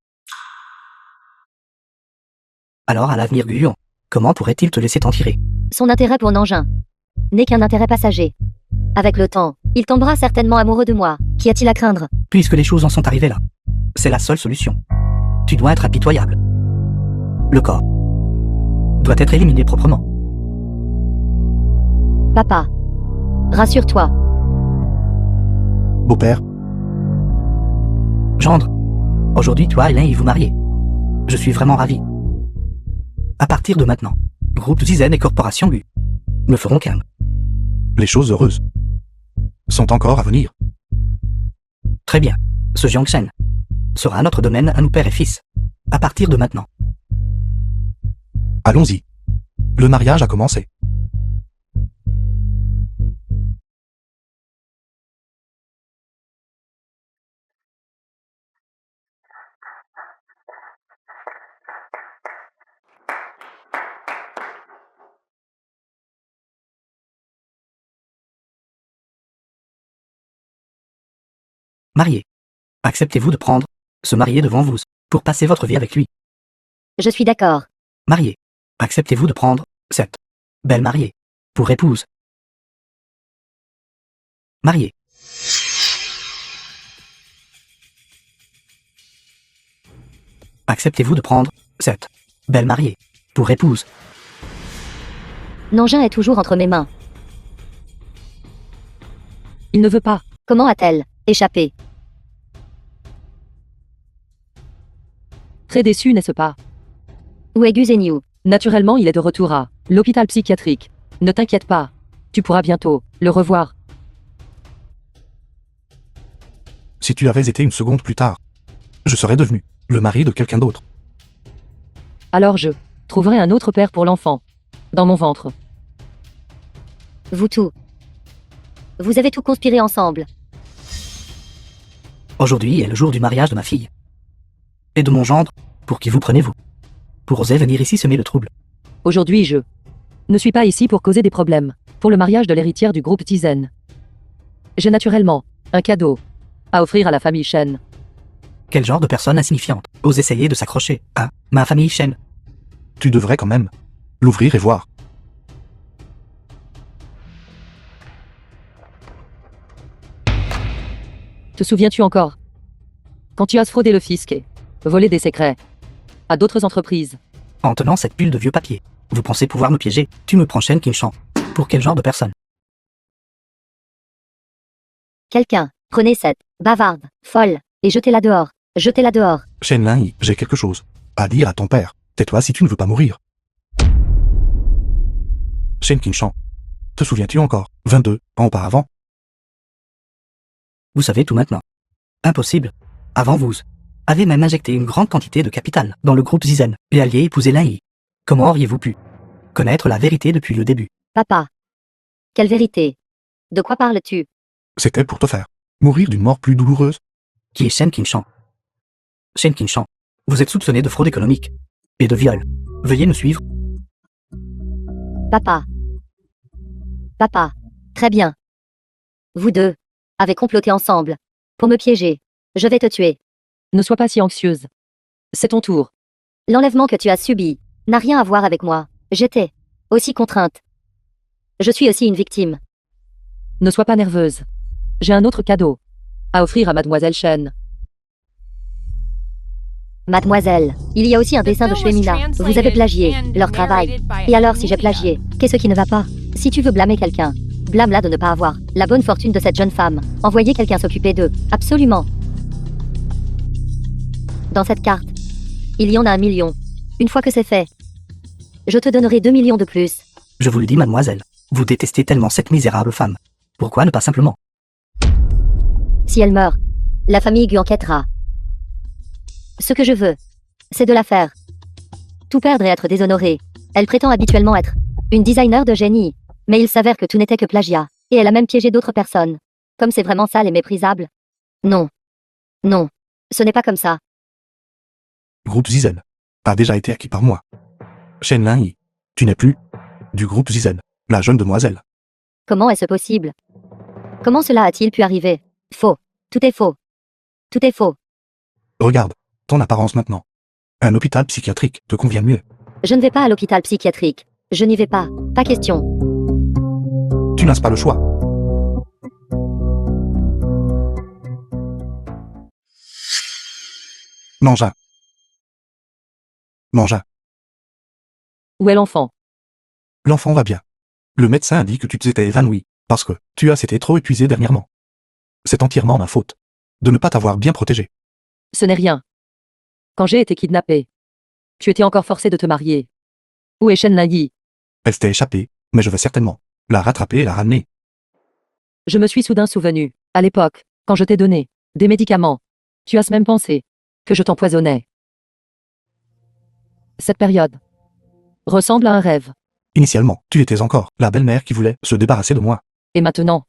Alors à l'avenir Guyon, comment pourrait-il te laisser t'en tirer? Son intérêt pour Nangin n'est qu'un intérêt passager. Avec le temps, il tombera certainement amoureux de moi. Qu'y a-t-il à craindre? Puisque les choses en sont arrivées là, c'est la seule solution. Tu dois être impitoyable. Le corps doit être éliminé proprement. Papa, rassure-toi. Beau-père, Gendre, aujourd'hui toi et Lin vous mariez. Je suis vraiment ravi. À partir de maintenant, groupe Zizen et Corporation Gu me feront qu'un. les choses heureuses sont encore à venir. Très bien. Ce Jiangshen sera notre domaine à nous père et fils. À partir de maintenant. Allons-y. Le mariage a commencé. Marié. Acceptez-vous de prendre, se marier devant vous, pour passer votre vie avec lui? Je suis d'accord. Marié. Acceptez-vous de prendre, cette belle mariée, pour épouse? Marié. Acceptez-vous de prendre, cette belle mariée, pour épouse? Nangin est toujours entre mes mains. Il ne veut pas. Comment a-t-elle échappé? Très déçu, n'est-ce pas? Où est Gu Zhenyu? Naturellement, il est de retour à l'hôpital psychiatrique. Ne t'inquiète pas. Tu pourras bientôt le revoir. Si tu avais été une seconde plus tard, je serais devenu le mari de quelqu'un d'autre. Alors je trouverai un autre père pour l'enfant. Dans mon ventre. Vous tout. Vous avez tout conspiré ensemble. Aujourd'hui est le jour du mariage de ma fille. Et de mon gendre, pour qui vous prenez-vous? Pour oser venir ici semer le trouble. Aujourd'hui, je ne suis pas ici pour causer des problèmes. Pour le mariage de l'héritière du groupe Tizen. J'ai naturellement un cadeau à offrir à la famille Shen. Quel genre de personne insignifiante ose essayer de s'accrocher à ma famille Shen? Tu devrais quand même l'ouvrir et voir. Te souviens-tu encore? Quand tu as fraudé le fisc et volé des secrets à d'autres entreprises. En tenant cette bulle de vieux papier, vous pensez pouvoir me piéger? Tu me prends Shen Qinshan. Pour quel genre de personne? Quelqu'un, prenez cette bavarde, folle, et jetez-la dehors. Jetez-la dehors. Shen Lin-Yi, j'ai quelque chose à dire à ton père. Tais-toi si tu ne veux pas mourir. Shen Qinshan, te souviens-tu encore, 22 ans auparavant? Vous savez tout maintenant. Impossible. Avant vous avez même injecté une grande quantité de capital dans le groupe Zizen et allié épouser Lin-Yi. Comment auriez-vous pu connaître la vérité depuis le début? Papa. Quelle vérité? De quoi parles-tu? C'était pour te faire mourir d'une mort plus douloureuse. Qui est Shen Qinshan? Shen Qinshan, vous êtes soupçonné de fraude économique et de viol. Veuillez me suivre. Papa. Papa. Très bien. Vous deux avez comploté ensemble pour me piéger. Je vais te tuer. Ne sois pas si anxieuse. C'est ton tour. L'enlèvement que tu as subi n'a rien à voir avec moi. J'étais aussi contrainte. Je suis aussi une victime. Ne sois pas nerveuse. J'ai un autre cadeau à offrir à Mademoiselle Shen. Mademoiselle, il y a aussi un dessin de Shuemina. Vous avez plagié leur travail. Et alors si j'ai plagié, qu'est-ce qui ne va pas? Si tu veux blâmer quelqu'un, blâme-la de ne pas avoir la bonne fortune de cette jeune femme. Envoyez quelqu'un s'occuper d'eux. Absolument. Dans cette carte, il y en a 1 million. Une fois que c'est fait, je te donnerai 2 millions de plus. Je vous le dis, mademoiselle, vous détestez tellement cette misérable femme. Pourquoi ne pas simplement? Si elle meurt, la famille Gu enquêtera. Ce que je veux, c'est de la faire. Tout perdre et être déshonorée. Elle prétend habituellement être une designer de génie, mais il s'avère que tout n'était que plagiat, et elle a même piégé d'autres personnes. Comme c'est vraiment sale et méprisable. Non. Non. Ce n'est pas comme ça. Groupe Zizen a déjà été acquis par moi. Shen Lin-Yi, tu n'es plus du groupe Zizen, la jeune demoiselle. Comment est-ce possible? Comment cela a-t-il pu arriver? Faux. Tout est faux. Tout est faux. Regarde, ton apparence maintenant. Un hôpital psychiatrique te convient mieux. Je ne vais pas à l'hôpital psychiatrique. Je n'y vais pas. Pas question. Tu n'as pas le choix. Nangin. Nangin. Où est l'enfant? L'enfant va bien. Le médecin a dit que tu t'étais évanoui, parce que tu as été trop épuisé dernièrement. C'est entièrement ma faute. De ne pas t'avoir bien protégé. Ce n'est rien. Quand j'ai été kidnappée, tu étais encore forcé de te marier. Où est Shen Nagi? Elle s'était échappée, mais je vais certainement la rattraper et la ramener. Je me suis soudain souvenu, à l'époque, quand je t'ai donné des médicaments. Tu as même pensé que je t'empoisonnais. Cette période ressemble à un rêve. Initialement, tu étais encore la belle-mère qui voulait se débarrasser de moi. Et maintenant,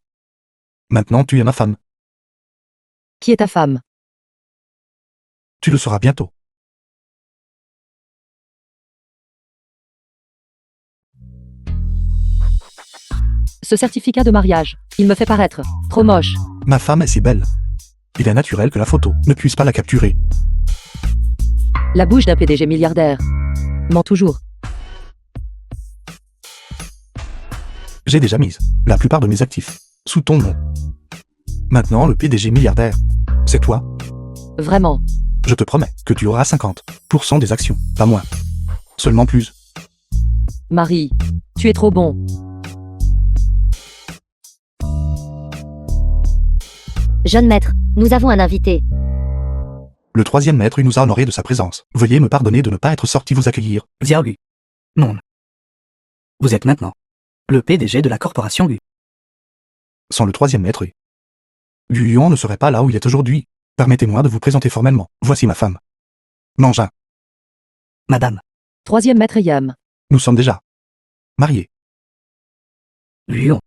Maintenant, tu es ma femme. qui est ta femme? Tu le sauras bientôt. Ce certificat de mariage, il me fait paraître trop moche. Ma femme est si belle. Il est naturel que la photo ne puisse pas la capturer. La bouche d'un PDG milliardaire ment toujours. J'ai déjà mis la plupart de mes actifs sous ton nom. Maintenant, le PDG milliardaire, c'est toi. Vraiment. Je te promets que tu auras 50% des actions, pas moins. Seulement plus. Marie, tu es trop bon. Jeune maître, nous avons un invité. Le troisième maître nous a honoré de sa présence. Veuillez me pardonner de ne pas être sorti vous accueillir. Xiao Gu. Non. Vous êtes maintenant le PDG de la corporation Gu. Sans le troisième maître, Gu Yuan ne serait pas là où il est aujourd'hui. Permettez-moi de vous présenter formellement. Voici ma femme. Nangin, Madame, Troisième maître Yam. nous sommes déjà mariés. Luon.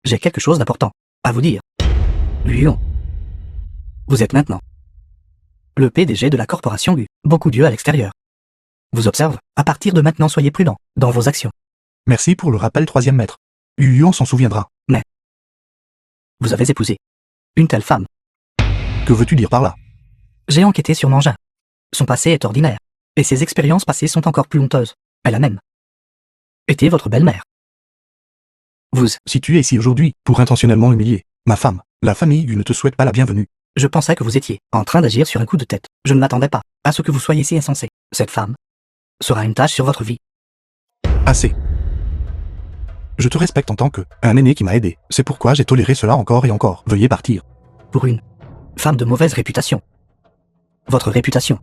J'ai quelque chose d'important à vous dire. Luon. Vous êtes maintenant le PDG de la corporation Gu. Beaucoup d'yeux à l'extérieur vous observe. À partir de maintenant, soyez prudent dans vos actions. Merci pour le rappel troisième maître. Gu Yuan s'en souviendra. Vous avez épousé une telle femme. Que veux-tu dire par là? J'ai enquêté sur Nangin. Son passé est ordinaire, et ses expériences passées sont encore plus honteuses. Elle a même été votre belle-mère. Vous, Si tu es ici aujourd'hui pour intentionnellement humilier ma femme, la famille Gu ne te souhaite pas la bienvenue. je pensais que vous étiez en train d'agir sur un coup de tête. Je ne m'attendais pas à ce que vous soyez si insensé. Cette femme sera une tâche sur votre vie. Assez. Je te respecte en tant que un aîné qui m'a aidé. C'est pourquoi j'ai toléré cela encore et encore. Veuillez partir. Pour une femme de mauvaise réputation. Votre réputation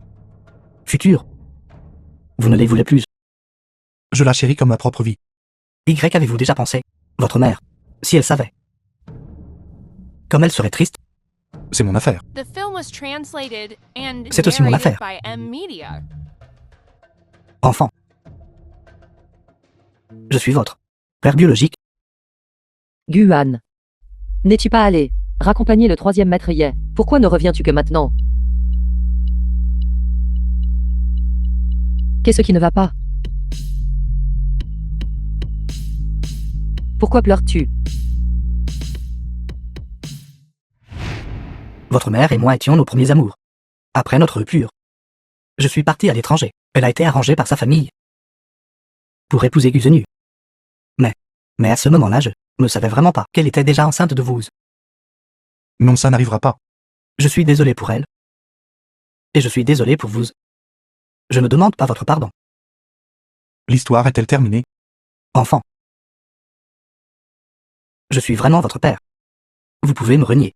future. Vous ne les voulez plus. Je la chéris comme ma propre vie. Y avez-vous déjà pensé? Votre mère, si elle savait. Comme elle serait triste. C'est mon affaire. The film was translated and C'est aussi mon narrated affaire. by M Media. Enfant. Je suis votre père biologique. Guan. N'es-tu pas allé raccompagner le troisième maître Ye? Pourquoi ne reviens-tu que maintenant? Qu'est-ce qui ne va pas? Pourquoi pleures-tu? Votre mère et moi étions nos premiers amours. Après notre rupture, je suis parti à l'étranger. Elle a été arrangée par sa famille pour épouser Guzenu. Mais à ce moment-là, je ne savais vraiment pas qu'elle était déjà enceinte de vous. Non, ça n'arrivera pas. Je suis désolé pour elle. Et je suis désolé pour vous. Je ne demande pas votre pardon. L'histoire est-elle terminée? Enfant. Je suis vraiment votre père. Vous pouvez me renier.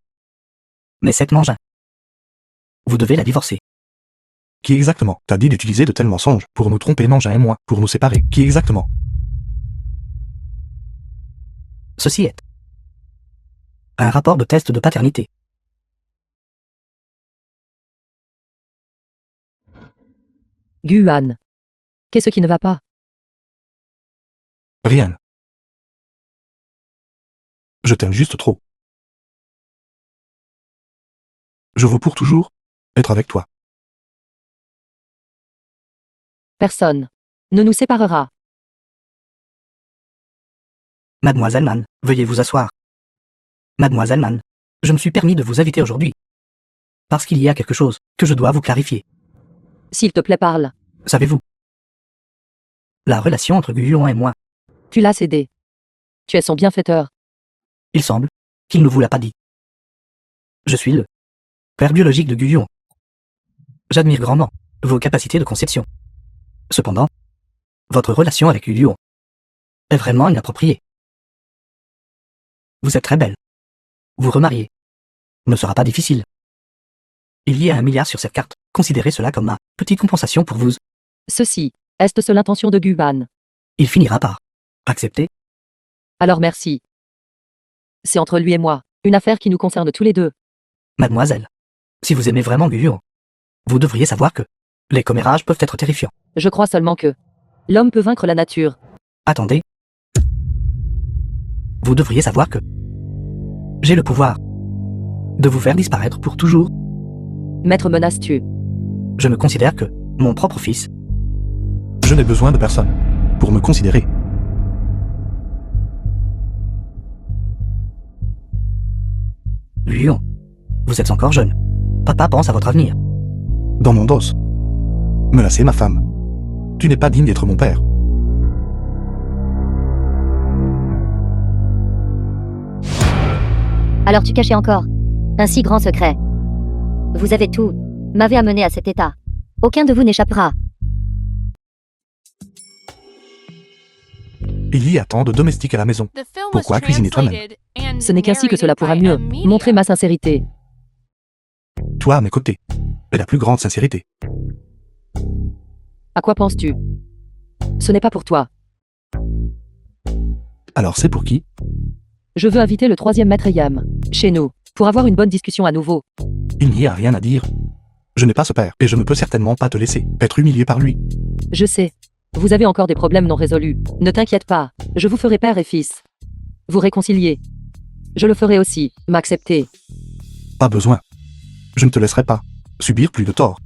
Mais cette Nangin, vous devez la divorcer. Qui exactement t'a dit d'utiliser de tels mensonges pour nous tromper Nangin et moi, pour nous séparer? Qui exactement? Ceci est un rapport de test de paternité. Guan. Qu'est-ce qui ne va pas? Rien. Je t'aime juste trop. Je veux pour toujours être avec toi. Personne ne nous séparera. Mademoiselle Mann, veuillez vous asseoir. Mademoiselle Mann, je me suis permis de vous inviter aujourd'hui. Parce qu'il y a quelque chose que je dois vous clarifier. S'il te plaît, parle. Savez-vous? La relation entre Guyon et moi, Tu l'as cédé. Tu es son bienfaiteur. il semble qu'il ne vous l'a pas dit. Je suis le père biologique de Guyon. J'admire grandement vos capacités de conception. Cependant, votre relation avec Guyon est vraiment inappropriée. Vous êtes très belle. Vous remarier ne sera pas difficile. Il y a 1 milliard sur cette carte. Considérez cela comme ma petite compensation pour vous. Ceci est seule l'intention de Guban. Il finira par accepter. Alors merci. C'est entre lui et moi, une affaire qui nous concerne tous les deux. Mademoiselle, si vous aimez vraiment Guyon, vous devriez savoir que les commérages peuvent être terrifiants. Je crois seulement que l'homme peut vaincre la nature. Attendez. Vous devriez savoir que j'ai le pouvoir de vous faire disparaître pour toujours. Maître, menaces-tu? Je me considère que mon propre fils. Je n'ai besoin de personne pour me considérer. Guyon, vous êtes encore jeune. Papa pense à votre avenir. Dans mon dos. Menacer ma femme. Tu n'es pas digne d'être mon père. Alors tu cachais encore un si grand secret. Vous avez tout m'avez amené à cet état. Aucun de vous n'échappera. Il y a tant de domestiques à la maison. The film was Pourquoi cuisiner toi-même? translated and Ce n'est qu'ainsi que cela narrated pourra by mieux M. Media. montrer ma sincérité. Toi à mes côtés. Et la plus grande sincérité. À quoi penses-tu? Ce n'est pas pour toi. Alors c'est pour qui? Je veux inviter le 3e maître Yam chez nous pour avoir une bonne discussion à nouveau. Il n'y a rien à dire. Je n'ai pas ce père, et je ne peux certainement pas te laisser être humilié par lui. Je sais. Vous avez encore des problèmes non résolus. Ne t'inquiète pas. Je vous ferai père et fils. Vous réconcilier. Je le ferai aussi. M'accepter. Pas besoin. Je ne te laisserai pas subir plus de tort.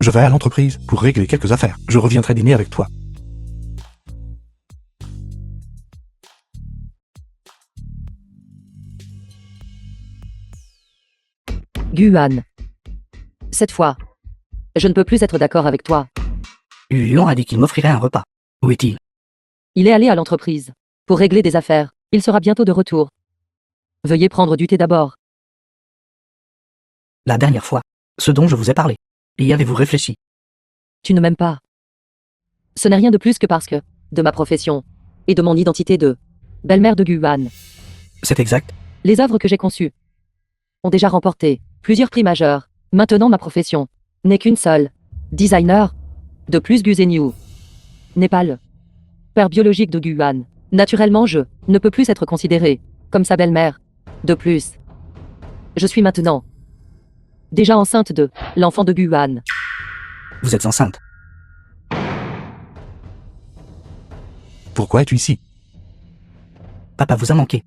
Je vais à l'entreprise pour régler quelques affaires. Je reviendrai dîner avec toi. Guan. Cette fois, je ne peux plus être d'accord avec toi. Guyon a dit qu'il m'offrirait un repas. Où est-il? Il est allé à l'entreprise pour régler des affaires. Il sera bientôt de retour. Veuillez prendre du thé d'abord. La dernière fois, ce dont je vous ai parlé. Y avez-vous réfléchi? Tu ne m'aimes pas. Ce n'est rien de plus que parce que, de ma profession, et de mon identité de belle-mère de Guan, C'est exact. les œuvres que j'ai conçues ont déjà remporté plusieurs prix majeurs. Maintenant ma profession n'est qu'une seule. Designer. De plus Guzenyu n'est pas le père biologique de Guan. Naturellement je ne peux plus être considérée comme sa belle-mère. De plus, je suis maintenant déjà enceinte de l'enfant de Guan. Vous êtes enceinte. Pourquoi es-tu ici? Papa vous a manqué.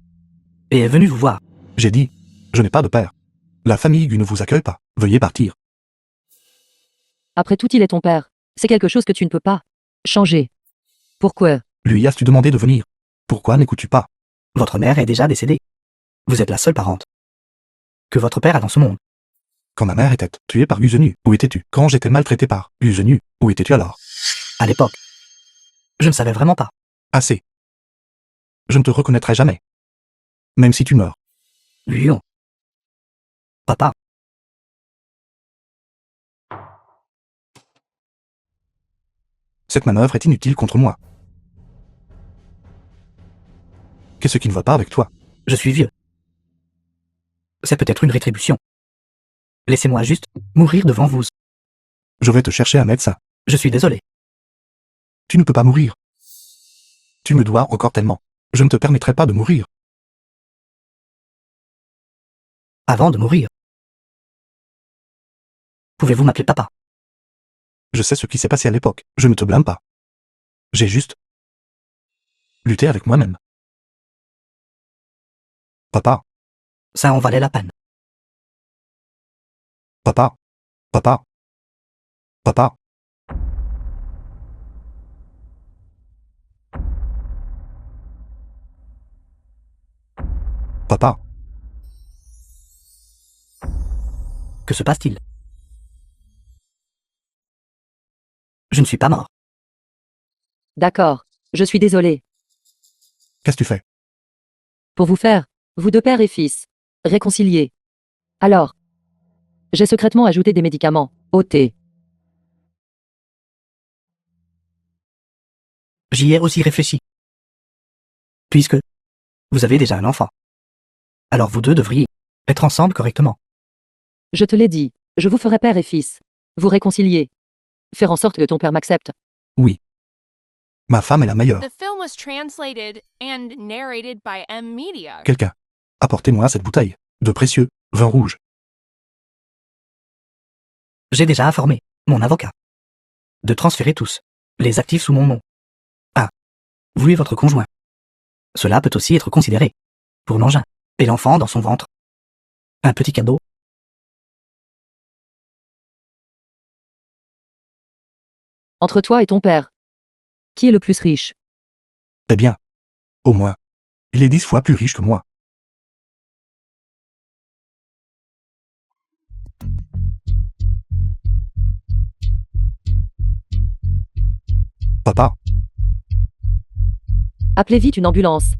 Et est venu vous voir. J'ai dit, je n'ai pas de père. La famille Gu ne vous accueille pas. Veuillez partir. Après tout, il est ton père. C'est quelque chose que tu ne peux pas changer. Pourquoi? Lui as-tu demandé de venir? Pourquoi n'écoutes-tu pas? Votre mère est déjà décédée. Vous êtes la seule parente que votre père a dans ce monde. Quand ma mère était tuée par Guzenu, où étais-tu? Quand j'étais maltraité par Guzenu, où étais-tu alors? À l'époque, je ne savais vraiment pas. Assez. Je ne te reconnaîtrai jamais. Même si tu meurs. Guyon. Papa, Cette manœuvre est inutile contre moi. Qu'est-ce qui ne va pas avec toi? je suis vieux. C'est peut-être une rétribution. Laissez-moi juste mourir devant vous. Je vais te chercher un médecin. Je suis désolé. Tu ne peux pas mourir. Tu me dois encore tellement. Je ne te permettrai pas de mourir. Avant de mourir. Pouvez-vous m'appeler papa? Je sais ce qui s'est passé à l'époque. Je ne te blâme pas. J'ai juste lutté avec moi-même. Papa, Ça en valait la peine. papa, papa, papa. Papa, Que se passe-t-il? Je ne suis pas mort. D'accord. Je suis désolé. Qu'est-ce que tu fais? Pour vous faire, vous deux père et fils, réconcilier. Alors, j'ai secrètement ajouté des médicaments au thé. J'y ai aussi réfléchi. Puisque vous avez déjà un enfant. Alors vous deux devriez être ensemble correctement. Je te l'ai dit, je vous ferai père et fils. Vous réconcilier. Faire en sorte que ton père m'accepte. Oui. Ma femme est la meilleure. The film was translated and narrated by M Media. Quelqu'un. Apportez-moi cette bouteille de précieux vin rouge. J'ai déjà informé mon avocat de transférer tous les actifs sous mon nom. Ah, vous et votre conjoint. Cela peut aussi être considéré pour l'engin et l'enfant dans son ventre. Un petit cadeau. Entre toi et ton père. Qui est le plus riche? Eh bien. Au moins. Il est 10 fois plus riche que moi. Papa, Appelez vite une ambulance.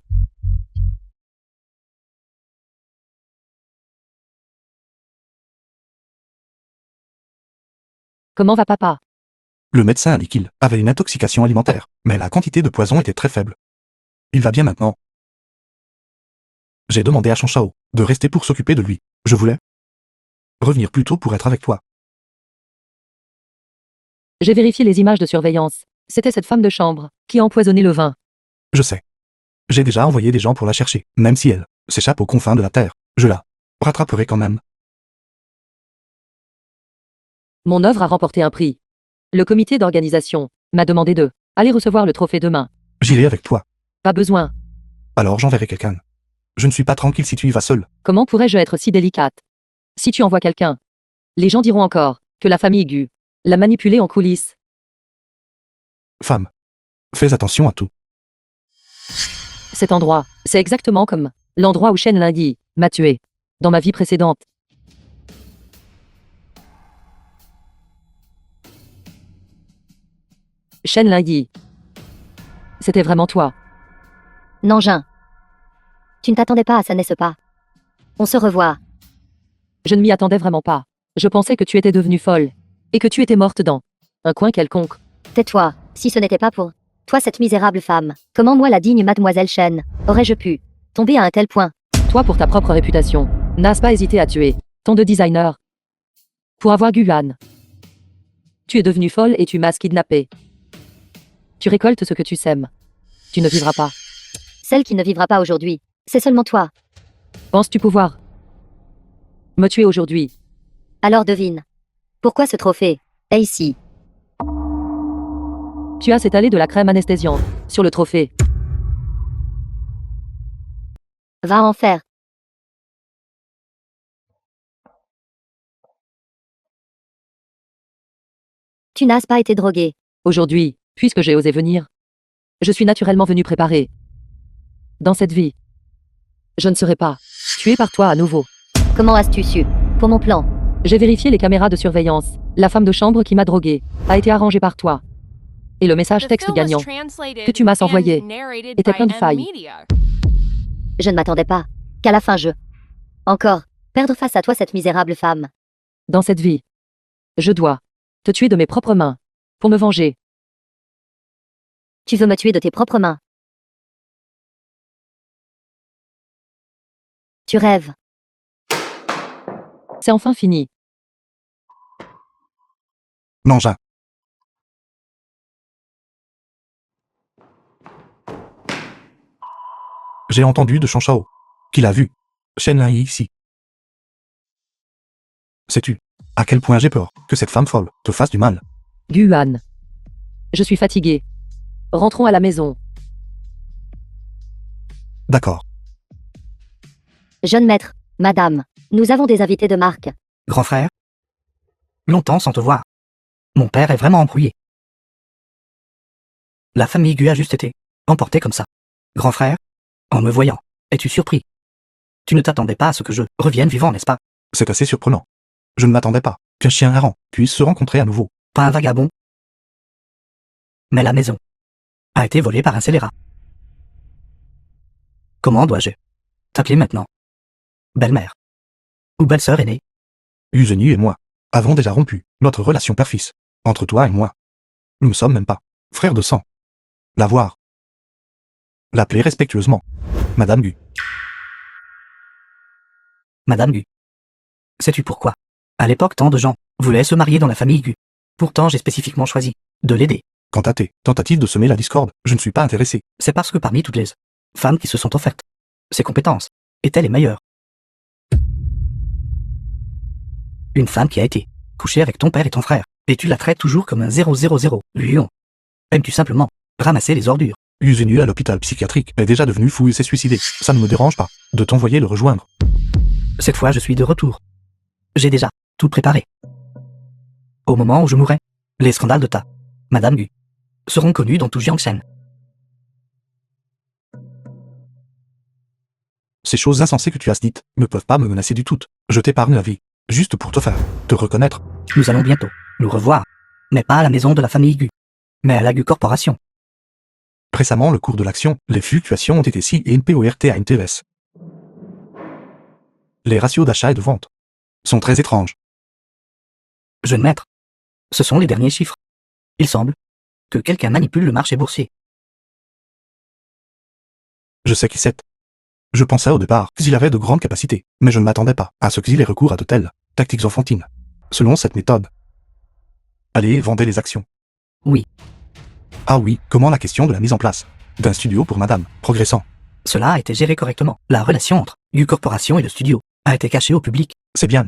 Comment va papa? le médecin a dit qu'il avait une intoxication alimentaire, mais la quantité de poison était très faible. Il va bien maintenant. J'ai demandé à Chanchao de rester pour s'occuper de lui. Je voulais revenir plus tôt pour être avec toi. J'ai vérifié les images de surveillance. C'était cette femme de chambre qui a empoisonné le vin. Je sais. J'ai déjà envoyé des gens pour la chercher, même si elle s'échappe aux confins de la terre. Je la rattraperai quand même. Mon œuvre a remporté un prix. Le comité d'organisation m'a demandé de aller recevoir le trophée demain. J'irai avec toi. Pas besoin. Alors j'enverrai quelqu'un. Je ne suis pas tranquille si tu y vas seul. Comment pourrais-je être si délicate? Si tu envoies quelqu'un, les gens diront encore que la famille Gu l'a manipulé en coulisses. Femme, fais attention à tout. Cet endroit, c'est exactement comme l'endroit où Shen Lingyi m'a tué dans ma vie précédente. Shen Lingyi. C'était vraiment toi. Nangin. Tu ne t'attendais pas à ça, n'est-ce pas? On se revoit. Je ne m'y attendais vraiment pas. Je pensais que tu étais devenue folle et que tu étais morte dans un coin quelconque. Tais-toi, si ce n'était pas pour toi, cette misérable femme. Comment moi, la digne mademoiselle Shen, aurais-je pu tomber à un tel point? Toi, pour ta propre réputation, n'as pas hésité à tuer ton de designer pour avoir Guan. Tu es devenue folle et tu m'as kidnappé. Tu récoltes ce que tu sèmes. Tu ne vivras pas. Celle qui ne vivra pas aujourd'hui, c'est seulement toi. Penses-tu pouvoir me tuer aujourd'hui? Alors devine. Pourquoi ce trophée est ici? Tu as étalé de la crème anesthésiante sur le trophée. Va en faire. Tu n'as pas été drogué. Aujourd'hui, puisque j'ai osé venir, je suis naturellement venu préparer. Dans cette vie, je ne serai pas tué par toi à nouveau. Comment as-tu su? Pour mon plan. J'ai vérifié les caméras de surveillance. La femme de chambre qui m'a drogué a été arrangée par toi. Et le message The texte film was gagnant translated que tu m'as and envoyé narrated était by plein de M failles. Media. Je ne m'attendais pas qu'à la fin encore perdre face à toi cette misérable femme. Dans cette vie, je dois te tuer de mes propres mains pour me venger. Tu veux me tuer de tes propres mains. Tu rêves. C'est enfin fini. Nangin. J'ai entendu de Chanchao qu'il a vu Shen Lingyi ici. Sais-tu à quel point j'ai peur que cette femme folle te fasse du mal? Guan. Je suis fatigué. Rentrons à la maison. D'accord. Jeune maître, madame, nous avons des invités de marque. Grand frère? Longtemps sans te voir. Mon père est vraiment embrouillé. La famille Gu a juste été emportée comme ça. Grand frère? En me voyant, es-tu surpris? Tu ne t'attendais pas à ce que je revienne vivant, n'est-ce pas? C'est assez surprenant. Je ne m'attendais pas qu'un chien errant puisse se rencontrer à nouveau. Pas un vagabond. Mais la maison a été volée par un scélérat. Comment dois-je t'appeler maintenant? Belle-mère. Ou belle-sœur aînée? Eugénie et moi avons déjà rompu notre relation père-fils. Entre toi et moi. Nous ne sommes même pas frères de sang. La voir. L'appeler respectueusement Madame Gu. Madame Gu. Sais-tu pourquoi? À l'époque, tant de gens voulaient se marier dans la famille Gu. Pourtant, j'ai spécifiquement choisi de l'aider. Quant à tes tentatives de semer la discorde, je ne suis pas intéressé. C'est parce que parmi toutes les femmes qui se sont offertes, ses compétences étaient les meilleures. Une femme qui a été couchée avec ton père et ton frère, et tu la traites toujours comme un 000. Lion. Aimes-tu simplement ramasser les ordures? Eugénie à l'hôpital psychiatrique est déjà devenu fou et s'est suicidé. Ça ne me dérange pas de t'envoyer le rejoindre. Cette fois, je suis de retour. J'ai déjà tout préparé. Au moment où je mourrai, les scandales de ta Madame Gu seront connus dans tout Jiangshan. Ces choses insensées que tu as dites ne peuvent pas me menacer du tout. Je t'épargne la vie, juste pour te faire te reconnaître. Nous allons bientôt nous revoir, mais pas à la maison de la famille Gu, mais à la Gu Corporation. Récemment, le cours de l'action, les fluctuations ont été si et NPORT à NTS. Les ratios d'achat et de vente sont très étranges. Jeune maître, ce sont les derniers chiffres. Il semble que quelqu'un manipule le marché boursier. Je sais qui c'est. Je pensais au départ qu'il avait de grandes capacités, mais je ne m'attendais pas à ce qu'il ait recours à de telles tactiques enfantines. Selon cette méthode, allez, vendez les actions. Oui. Ah oui, comment la question de la mise en place d'un studio pour Madame Progressant. Cela a été géré correctement. La relation entre Gu Corporation et le studio a été cachée au public. C'est bien.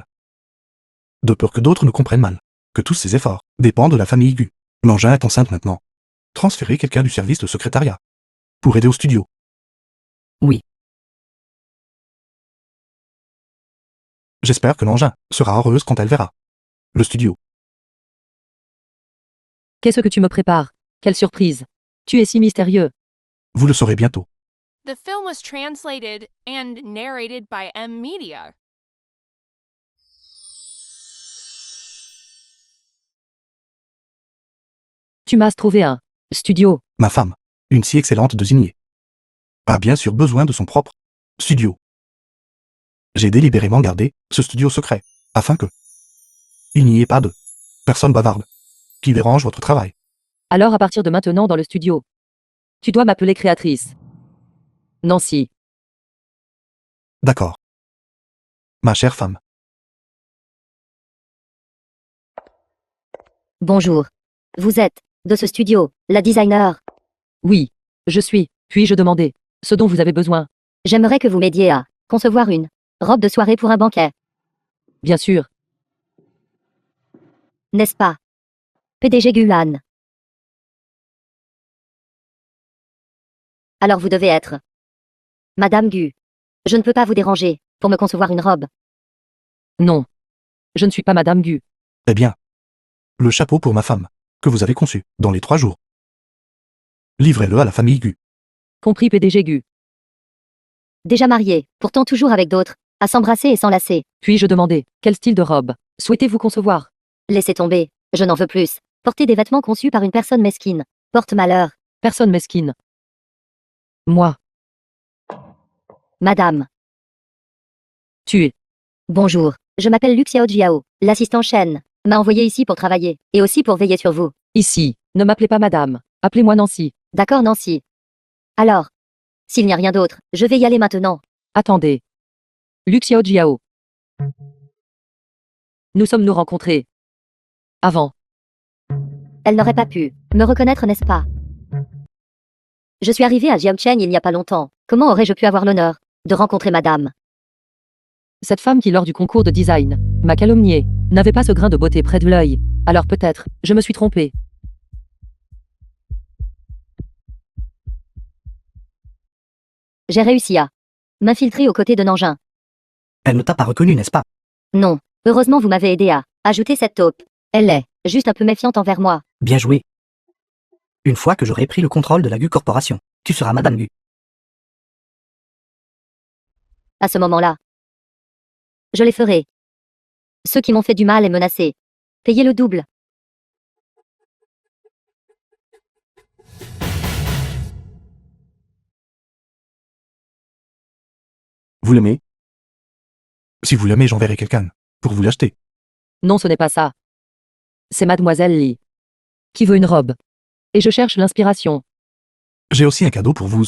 De peur que d'autres ne comprennent mal que tous ces efforts dépendent de la famille Gu. L'engin est enceinte maintenant. Transférez quelqu'un du service de secrétariat pour aider au studio. Oui. J'espère que l'engin sera heureuse quand elle verra le studio. Qu'est-ce que tu me prépares? Quelle surprise! Tu es si mystérieux. Vous le saurez bientôt. The film was translated and narrated by M Media. Tu m'as trouvé un studio. Ma femme, une si excellente désignée, a bien sûr besoin de son propre studio. J'ai délibérément gardé ce studio secret, afin que il n'y ait pas de personnes bavardes qui dérangent votre travail. Alors à partir de maintenant dans le studio, tu dois m'appeler créatrice. Nancy. D'accord. Ma chère femme. Bonjour. Vous êtes de ce studio, la designer. Oui, je suis. Puis-je demander ce dont vous avez besoin? J'aimerais que vous m'aidiez à concevoir une robe de soirée pour un banquet. Bien sûr. N'est-ce pas? PDG Guan. Alors vous devez être Madame Gu. Je ne peux pas vous déranger pour me concevoir une robe. Non. Je ne suis pas Madame Gu. Eh bien, le chapeau pour ma femme, que vous avez conçu dans les 3 jours. Livrez-le à la famille Gu. Compris PDG Gu. Déjà mariée, pourtant toujours avec d'autres, à s'embrasser et s'enlacer. Puis-je demander quel style de robe souhaitez-vous concevoir? Laissez tomber, je n'en veux plus. Porter des vêtements conçus par une personne mesquine porte malheur. Personne mesquine. Moi. Madame. Tu es. Bonjour, je m'appelle Lu Xiao Jiao. L'assistant Shen m'a envoyé ici pour travailler, et aussi pour veiller sur vous. Ici. Ne m'appelez pas madame. Appelez-moi Nancy. D'accord Nancy. Alors, s'il n'y a rien d'autre, je vais y aller maintenant. Attendez. Luxiao Jiao. Nous sommes nous rencontrés. Avant. Elle n'aurait pas pu me reconnaître, n'est-ce pas? Je suis arrivée à Jiangcheng il n'y a pas longtemps. Comment aurais-je pu avoir l'honneur de rencontrer madame? Cette femme qui, lors du concours de design, m'a calomnié, n'avait pas ce grain de beauté près de l'œil. Alors peut-être, je me suis trompée. J'ai réussi à m'infiltrer aux côtés de Nanjing. Elle ne t'a pas reconnu, n'est-ce pas? Non, heureusement vous m'avez aidé à ajouter cette taupe. Elle est juste un peu méfiante envers moi. Bien joué. Une fois que j'aurai pris le contrôle de la Gu Corporation, tu seras Madame Gu. À ce moment-là, je les ferai Ceux qui m'ont fait du mal et menacé. Payez le double. Vous l'aimez? Si vous l'aimez, j'enverrai quelqu'un pour vous l'acheter. Non, ce n'est pas ça. C'est mademoiselle Lee. Qui veut une robe. Et je cherche l'inspiration. J'ai aussi un cadeau pour vous.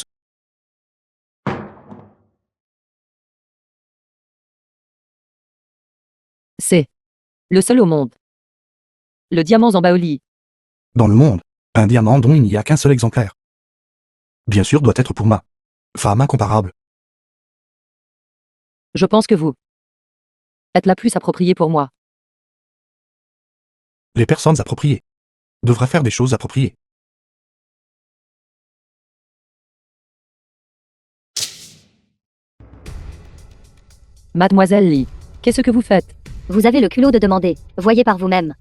C'est le seul au monde. Le diamant Zambaoli. Dans le monde, un diamant dont il n'y a qu'un seul exemplaire. Bien sûr, doit être pour ma femme incomparable. Je pense que vous êtes la plus appropriée pour moi. Les personnes appropriées devraient faire des choses appropriées. Mademoiselle Lee, qu'est-ce que vous faites? Vous avez le culot de demander. Voyez par vous-même.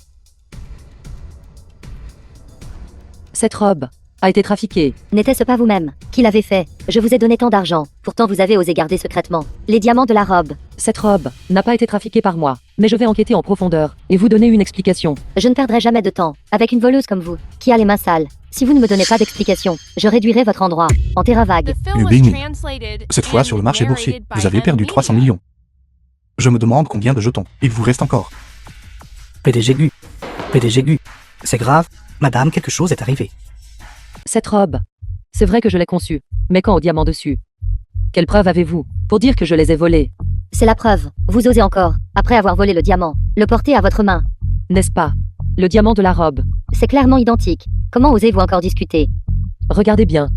Cette robe a été trafiquée. N'était-ce pas vous-même qui l'avez fait? Je vous ai donné tant d'argent. Pourtant vous avez osé garder secrètement les diamants de la robe. Cette robe n'a pas été trafiquée par moi, mais je vais enquêter en profondeur et vous donner une explication. Je ne perdrai jamais de temps avec une voleuse comme vous, qui a les mains sales. Si vous ne me donnez pas d'explication, je réduirai votre endroit en terrain vague. The film was Ubing. translated Cette fois and sur le marché boursier, narrated by vous avez perdu M. 300 Media. millions. Je me demande combien de jetons il vous reste encore. PDG Gu. PDG Gu. C'est grave, madame, quelque chose est arrivé. Cette robe, c'est vrai que je l'ai conçue, mais quand au diamant dessus? Quelle preuve avez-vous pour dire que je les ai volés? C'est la preuve. Vous osez encore, après avoir volé le diamant, le porter à votre main. N'est-ce pas? Le diamant de la robe. C'est clairement identique. Comment osez-vous encore discuter? Regardez bien.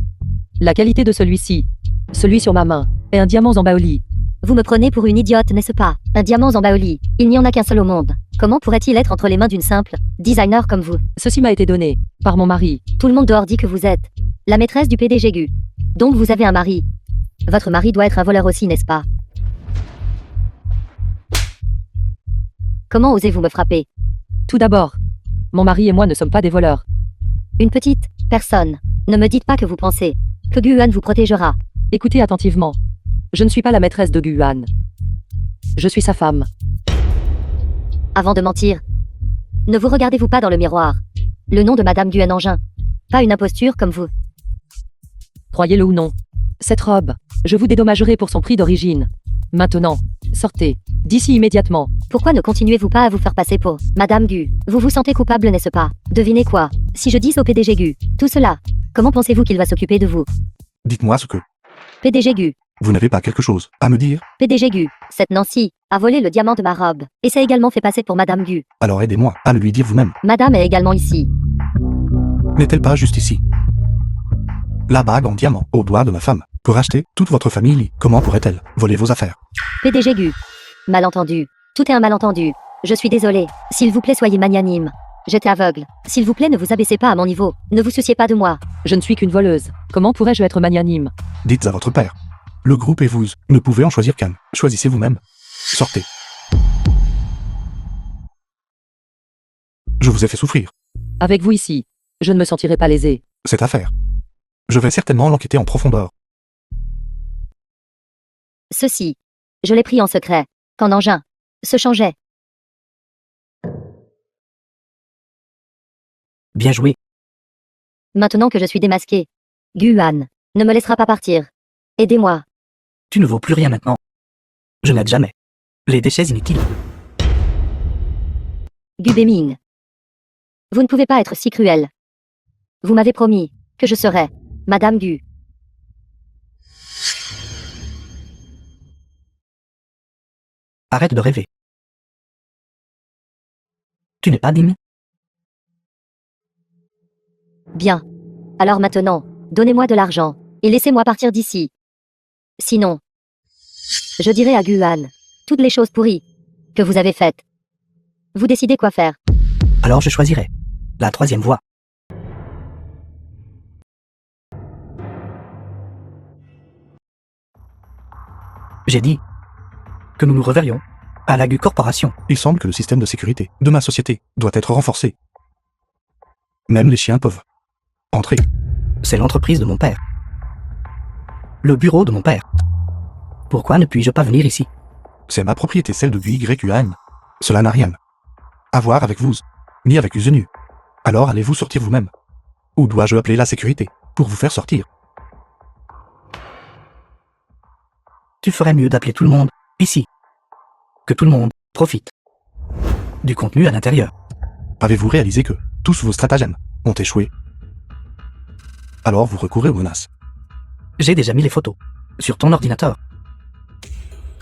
La qualité de celui-ci, celui sur ma main, est un diamant Zambaoli. Vous me prenez pour une idiote, n'est-ce pas? Un diamant Zambaoli. Il n'y en a qu'un seul au monde. Comment pourrait-il être entre les mains d'une simple designer comme vous? Ceci m'a été donné par mon mari. Tout le monde dehors dit que vous êtes la maîtresse du PDG Gu. Donc vous avez un mari. Votre mari doit être un voleur aussi, n'est-ce pas? Comment osez-vous me frapper? Tout d'abord, mon mari et moi ne sommes pas des voleurs. Une petite personne. Ne me dites pas que vous pensez que Guan vous protégera. Écoutez attentivement. Je ne suis pas la maîtresse de Guan. Je suis sa femme. Avant de mentir, ne vous regardez-vous pas dans le miroir? Le nom de Madame Guan Engin. Pas une imposture comme vous. Croyez-le ou non. Cette robe, je vous dédommagerai pour son prix d'origine. Maintenant, sortez d'ici immédiatement. Pourquoi ne continuez-vous pas à vous faire passer pour Madame Gu? Vous vous sentez coupable, n'est-ce pas? Devinez quoi? Si je dis au PDG Gu tout cela, comment pensez-vous qu'il va s'occuper de vous? Dites-moi ce que PDG Gu, vous n'avez pas quelque chose à me dire. PDG Gu, cette Nancy a volé le diamant de ma robe et s'est également fait passer pour Madame Gu. Alors aidez-moi à le lui dire vous-même. Madame est également ici. N'est-elle pas juste ici? La bague en diamant au doigt de ma femme. Pour acheter toute votre famille, comment pourrait-elle voler vos affaires? PDG Gu. Malentendu. Tout est un malentendu. Je suis désolé. S'il vous plaît, soyez magnanime. J'étais aveugle. S'il vous plaît, ne vous abaissez pas à mon niveau. Ne vous souciez pas de moi. Je ne suis qu'une voleuse. Comment pourrais-je être magnanime? Dites à votre père. Le groupe et vous ne pouvez en choisir qu'un. Choisissez vous-même. Sortez. Je vous ai fait souffrir. Avec vous ici, je ne me sentirai pas lésé. Cette affaire. Je vais certainement l'enquêter en profondeur. Ceci. Je l'ai pris en secret. Quand Engin se changeait. Bien joué. Maintenant que je suis démasqué, Guan ne me laissera pas partir. Aidez-moi. Tu ne vaux plus rien maintenant. Je n'aide jamais. Les déchets inutiles. Gu Beming. Vous ne pouvez pas être si cruel. Vous m'avez promis que je serais Madame Gu. Arrête de rêver. Tu n'es pas digne? Bien. Alors maintenant, donnez-moi de l'argent et laissez-moi partir d'ici. Sinon, je dirai à Guan toutes les choses pourries que vous avez faites. Vous décidez quoi faire. Alors je choisirai la troisième voie. J'ai dit que nous nous reverrions à la Gu Corporation. Il semble que le système de sécurité de ma société doit être renforcé. Même les chiens peuvent entrer. C'est l'entreprise de mon père. Le bureau de mon père. Pourquoi ne puis-je pas venir ici? C'est ma propriété, celle de Guy Yuan. Cela n'a rien à voir avec vous, ni avec Uzenu. Alors allez-vous sortir vous-même? Ou dois-je appeler la sécurité pour vous faire sortir? Tu ferais mieux d'appeler tout le monde, ici. Que tout le monde profite du contenu à l'intérieur. Avez-vous réalisé que tous vos stratagèmes ont échoué? Alors vous recourez aux menaces. J'ai déjà mis les photos sur ton ordinateur.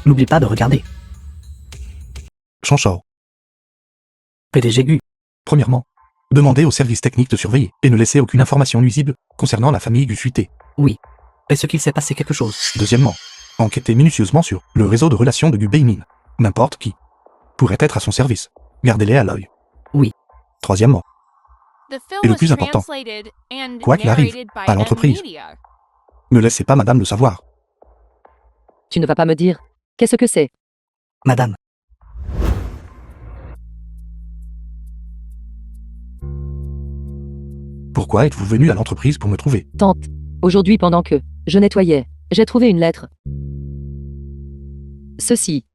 N'oublie pas de regarder. Chanchao. PDG Gu. Premièrement, demandez au service technique de surveiller et ne laissez aucune information nuisible concernant la famille Gusuité. Oui. Est-ce qu'il s'est passé quelque chose? Deuxièmement, enquêtez minutieusement sur le réseau de relations de Gu Beimin. N'importe qui pourrait être à son service. Gardez-les à l'œil. Oui. Troisièmement, The film Et le was plus important, translated and quoi qu'il arrive, narrated by à l'entreprise. M-Media. ne laissez pas madame le savoir. Tu ne vas pas me dire. Qu'est-ce que c'est? Madame. Pourquoi êtes-vous venu à l'entreprise pour me trouver? Tante. Aujourd'hui pendant que je nettoyais, j'ai trouvé une lettre. Ceci.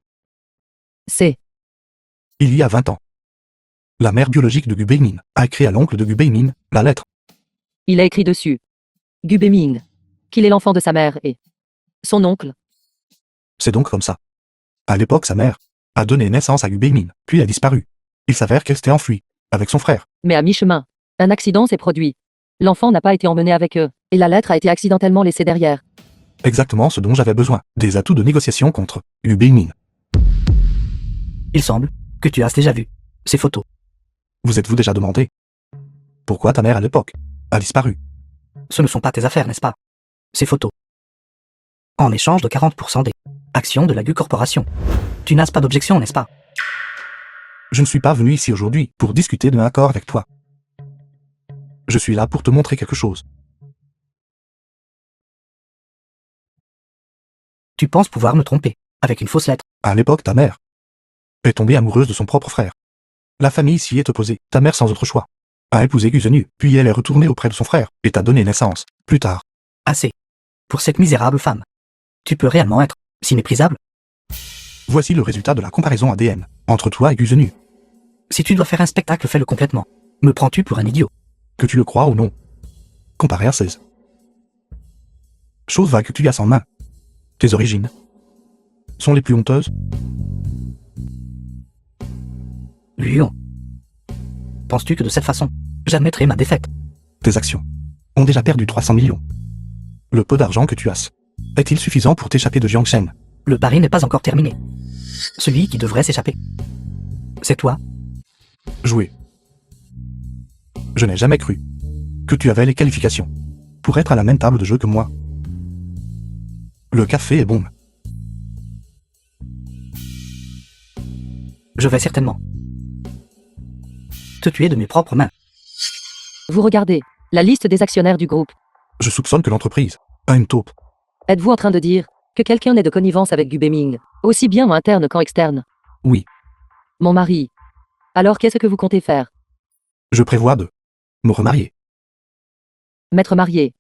C'est. Il y a 20 ans. La mère biologique de Gu Beimin a écrit à l'oncle de Gu Beimin la lettre. Il a écrit dessus. Gu Beming. Qu'il est l'enfant de sa mère et son oncle. C'est donc comme ça. À l'époque, sa mère a donné naissance à Gu Beimin, puis a disparu. Il s'avère qu'elle s'était enfuie avec son frère. Mais à mi-chemin, un accident s'est produit. L'enfant n'a pas été emmené avec eux, et la lettre a été accidentellement laissée derrière. Exactement ce dont j'avais besoin. Des atouts de négociation contre Gu Beimin. Il semble que tu as déjà vu ces photos. Vous êtes-vous déjà demandé pourquoi ta mère à l'époque a disparu? Ce ne sont pas tes affaires, n'est-ce pas? Ces photos. En échange de 40% des actions de la Gu Corporation. Tu n'as pas d'objection, n'est-ce pas? Je ne suis pas venu ici aujourd'hui pour discuter d'un accord avec toi. Je suis là pour te montrer quelque chose. Tu penses pouvoir me tromper avec une fausse lettre? À l'époque, ta mère est tombée amoureuse de son propre frère. La famille s'y est opposée, ta mère sans autre choix a épousé Gu Zenu, puis elle est retournée auprès de son frère et t'a donné naissance, plus tard. Assez. Pour cette misérable femme. Tu peux réellement être si méprisable? Voici le résultat de la comparaison ADN entre toi et Gu Zenu. Si tu dois faire un spectacle, fais-le complètement. Me prends-tu pour un idiot? Que tu le crois ou non. Comparé à 16 choses vagues que tu as en main. Tes origines sont les plus honteuses. Lion. Penses-tu que de cette façon, j'admettrai ma défaite? Tes actions ont déjà perdu 300 millions. Le peu d'argent que tu as est-il suffisant pour t'échapper de Jiangshen? Le pari n'est pas encore terminé. Celui qui devrait s'échapper, c'est toi. Jouer. Je n'ai jamais cru que tu avais les qualifications pour être à la même table de jeu que moi. Le café est bon. Je vais certainement te tuer de mes propres mains. Vous regardez la liste des actionnaires du groupe. Je soupçonne que l'entreprise a une taupe. Êtes-vous en train de dire que quelqu'un n'est de connivence avec Gu Beming, aussi bien en interne qu'en externe? Oui, Mon mari. Alors qu'est-ce que vous comptez faire? je prévois de me remarier. M'être marié.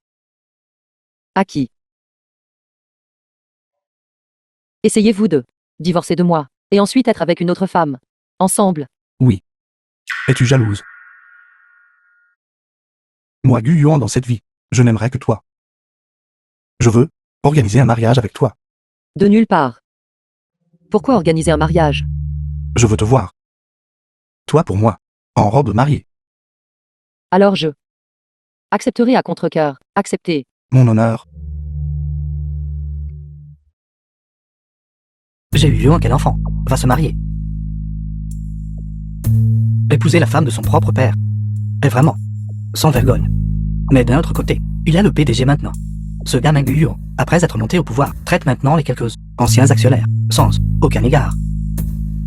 À qui? Essayez-vous de divorcer de moi, et ensuite être avec une autre femme. Ensemble. Oui. Es-tu jalouse? Moi, Gu Yuan, dans cette vie, je n'aimerais que toi. Je veux organiser un mariage avec toi. De nulle part. Pourquoi organiser un mariage? Je veux te voir. Toi pour moi, en robe mariée. Alors je accepterai à contre-cœur. Accepter. Mon honneur. J'ai eu lieu quel enfant va se marier. Épouser la femme de son propre père. Et vraiment, sans vergogne. Mais d'un autre côté, il a le PDG maintenant. Ce gamin Guyon, après être monté au pouvoir, traite maintenant les quelques anciens actionnaires, sans aucun égard.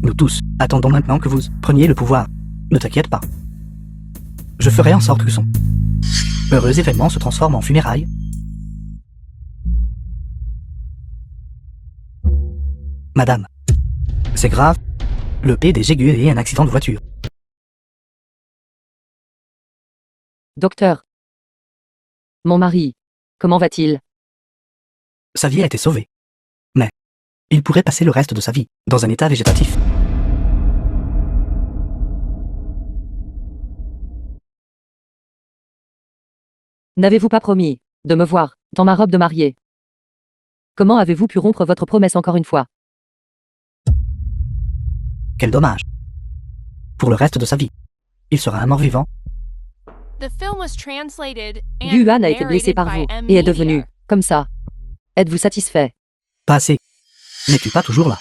Nous tous attendons maintenant que vous preniez le pouvoir. Ne t'inquiète pas. Je ferai en sorte que son heureux événement se transforme en funérailles. Madame, c'est grave. Le PDG Gu a eu un accident de voiture. Docteur. Mon mari. Comment va-t-il? Sa vie a été sauvée. Mais il pourrait passer le reste de sa vie dans un état végétatif. N'avez-vous pas promis de me voir dans ma robe de mariée? Comment avez-vous pu rompre votre promesse encore une fois? Quel dommage. Pour le reste de sa vie, il sera un mort-vivant. The film was translated and Guan a été blessé narrated par by vous M et est Media. devenu comme ça. Êtes-vous satisfait? Pas assez. N'es-tu pas toujours là?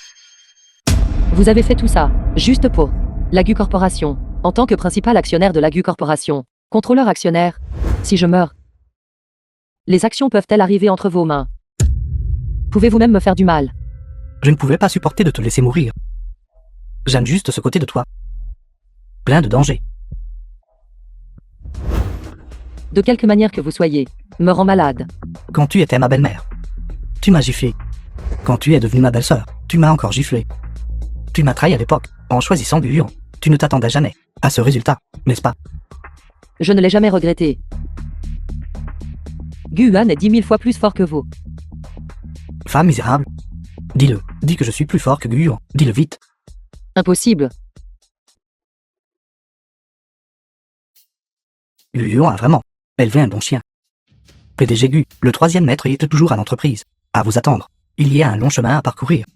Vous avez fait tout ça, juste pour la GU Corporation, en tant que principal actionnaire de la GU Corporation, contrôleur actionnaire. Si je meurs, les actions peuvent-elles arriver entre vos mains? Pouvez-vous même me faire du mal? Je ne pouvais pas supporter de te laisser mourir. J'aime juste ce côté de toi. Plein de dangers. De quelque manière que vous soyez, me rend malade. Quand tu étais ma belle-mère, tu m'as giflé. Quand tu es devenue ma belle-sœur, tu m'as encore giflé. Tu m'as trahi à l'époque, en choisissant Guyon. Tu ne t'attendais jamais à ce résultat, n'est-ce pas? Je ne l'ai jamais regretté. Guan est 10 000 fois plus fort que vous. Femme misérable. Dis-le, dis que je suis plus fort que Guyon. Dis-le vite. Impossible. Guyon a vraiment élevé un bon chien. PDG Gu, le troisième maître est toujours à l'entreprise. À vous attendre. Il y a un long chemin à parcourir.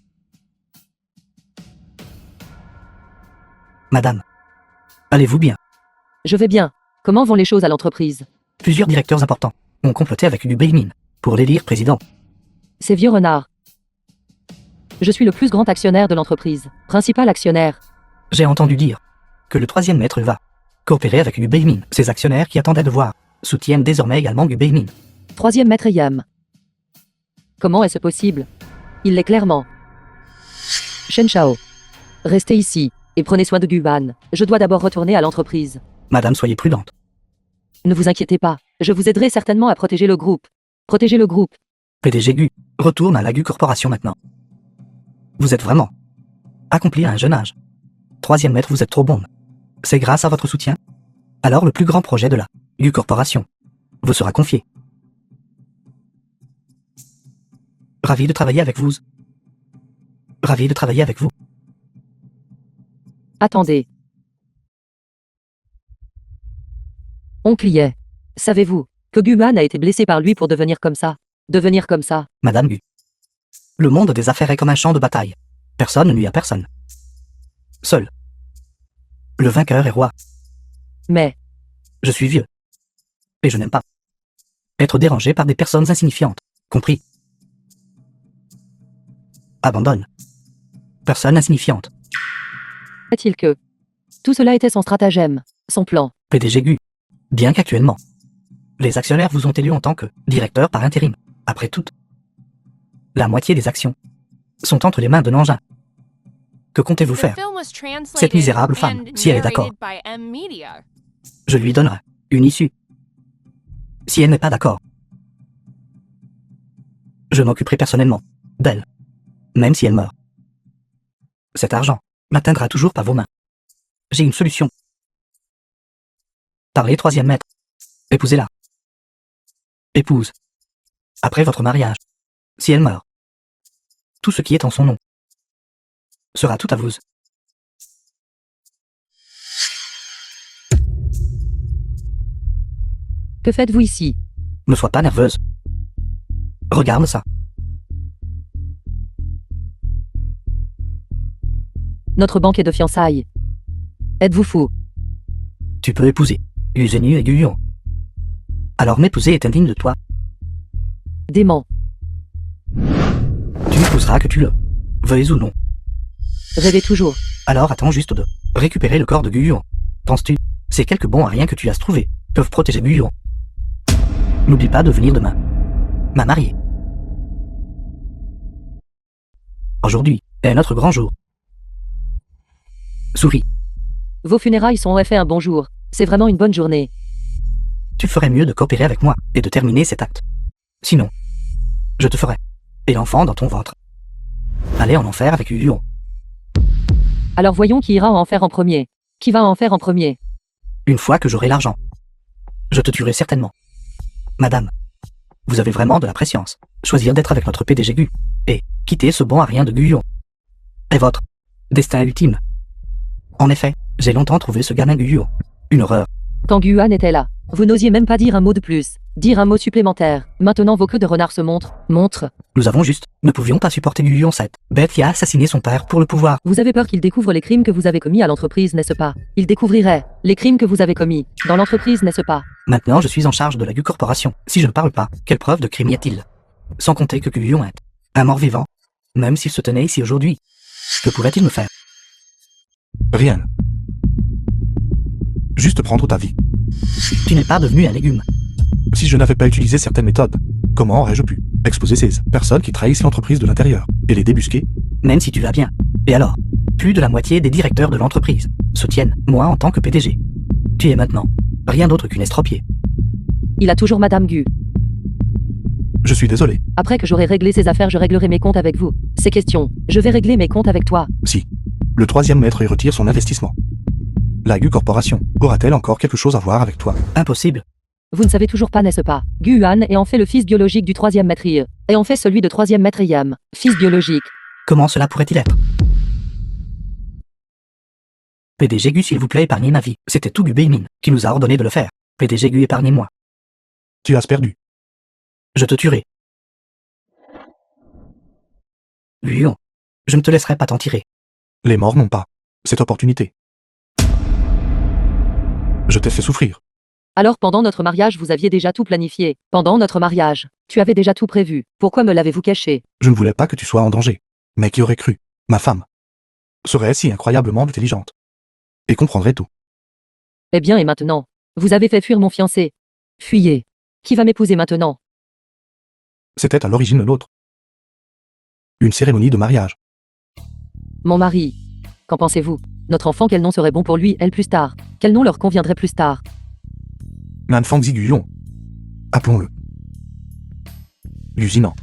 Madame, allez-vous bien? Je vais bien. Comment vont les choses à l'entreprise? Plusieurs directeurs importants ont comploté avec Gu Beimin pour l'élire président. Ces vieux renards. Je suis le plus grand actionnaire de l'entreprise. Principal actionnaire. J'ai entendu dire que le troisième maître va coopérer avec Gu Beimin. Ces actionnaires qui attendaient de voir soutiennent désormais également Gu Beimin. Troisième maître Yam. Comment est-ce possible? Il l'est clairement. Shen Shao. Restez ici et prenez soin de Guan. Je dois d'abord retourner à l'entreprise. Madame, soyez prudente. Ne vous inquiétez pas. Je vous aiderai certainement à protéger le groupe. Protéger le groupe. PDG Gu, retourne à la Gu Corporation maintenant. Vous êtes vraiment accompli à un jeune âge. Troisième maître, vous êtes trop bon. C'est grâce à votre soutien. Alors le plus grand projet de la Gu Corporation vous sera confié. Ravi de travailler avec vous. Ravi de travailler avec vous. Attendez. Oncle Ye. Savez-vous que Guan a été blessé par lui pour devenir comme ça? Devenir comme ça. Madame Gu. Le monde des affaires est comme un champ de bataille. Personne ne nuit à personne. Seul. Le vainqueur est roi. Mais, Je suis vieux. Et je n'aime pas être dérangé par des personnes insignifiantes. Compris? Abandonne. Personne insignifiante. est-il que tout cela était son stratagème, son plan? PDG Gu. Bien qu'actuellement, les actionnaires vous ont élu en tant que directeur par intérim. Après tout, la moitié des actions sont entre les mains de Nanjing. Que comptez-vous The faire? film was translated Cette misérable femme, and si elle est d'accord. narrated by M Media. Je lui donnerai une issue. Si elle n'est pas d'accord, je m'occuperai personnellement d'elle, même si elle meurt. Cet argent n'atteindra toujours pas vos mains. J'ai une solution. Parlez troisième maître. Épousez-la. Épouse. Après votre mariage, si elle meurt, tout ce qui est en son nom sera tout à vous. Que faites-vous ici? Ne sois pas nerveuse. Regarde ça. Notre banquet de fiançailles. Êtes-vous fou? Tu peux épouser Uzenu et Guyon. Alors m'épouser est indigne de toi. Dément. Tu m'épouseras que tu le veuilles ou non. Rêvez toujours. Alors attends juste de récupérer le corps de Guyon. Penses-tu, ces quelques bons à rien que tu as trouvés peuvent protéger Guyon? N'oublie pas de venir demain. Ma mariée. Aujourd'hui est notre grand jour. Souris, Vos funérailles sont en effet un bon jour. C'est vraiment une bonne journée. tu ferais mieux de coopérer avec moi et de terminer cet acte. Sinon, je te ferai. Et l'enfant dans ton ventre. Allez en enfer avec Guyon. Alors voyons qui ira en enfer en premier. Qui va en enfer en premier? Une fois que j'aurai l'argent, je te tuerai certainement. Madame, vous avez vraiment de la prescience. Choisir d'être avec notre PDG Gu et quitter ce bon à rien de Guyon est votre destin ultime. En effet, j'ai longtemps trouvé ce gamin Guyon une horreur. Quand Guan était là, vous n'osiez même pas dire un mot de plus, dire un mot supplémentaire. Maintenant vos queues de renard se montrent. Nous avons juste, ne pouvions pas supporter Guyon 7, bête qui a assassiné son père pour le pouvoir. Vous avez peur qu'il découvre les crimes que vous avez commis à l'entreprise, n'est-ce pas? Il découvrirait les crimes que vous avez commis dans l'entreprise, n'est-ce pas? Maintenant je suis en charge de la Gu Corporation. Si je ne parle pas, quelle preuve de crime y a-t-il? Sans compter que Guyon est un mort-vivant. Même s'il se tenait ici aujourd'hui, que pourrait-il me faire? Rien. Juste prendre ta vie. Tu n'es pas devenu un légume. Si je n'avais pas utilisé certaines méthodes, comment aurais-je pu exposer ces personnes qui trahissent l'entreprise de l'intérieur et les débusquer? Même si tu vas bien. Et alors? Plus de la moitié des directeurs de l'entreprise soutiennent moi en tant que PDG. Tu es maintenant rien d'autre qu'une estropiée. Il a toujours Madame Gu. Je suis désolé. Après que j'aurai réglé ces affaires, je réglerai mes comptes avec vous. Ces questions, je vais régler mes comptes avec toi. Si le troisième maître y retire son investissement, la Gu Corporation aura-t-elle encore quelque chose à voir avec toi? Impossible. Vous ne savez toujours pas, n'est-ce pas? Guan est en fait le fils biologique du troisième maître I, et en fait celui de troisième maître Yam, fils biologique. Comment cela pourrait-il être? PDG Gu, s'il vous plaît, épargnez ma vie. C'était tout Gu Beimin qui nous a ordonné de le faire. PDG Gu, épargnez-moi. Tu as perdu. Je te tuerai. Guyon, je ne te laisserai pas t'en tirer. Les morts n'ont pas cette opportunité. Je t'ai fait souffrir. Alors pendant notre mariage, vous aviez déjà tout planifié. Pendant notre mariage, tu avais déjà tout prévu. Pourquoi me l'avez-vous caché? Je ne voulais pas que tu sois en danger. Mais qui aurait cru? Ma femme serait si incroyablement intelligente et comprendrait tout. Eh bien et maintenant? Vous avez fait fuir mon fiancé. Fuyez. Qui va m'épouser maintenant? C'était à l'origine l'autre. Une cérémonie de mariage. Mon mari. Qu'en pensez-vous? Notre enfant, quel nom serait bon pour lui, elle plus tard? Quel nom leur conviendrait plus tard? Nan Fangzi Guyon. Appelons-le. Lusinant.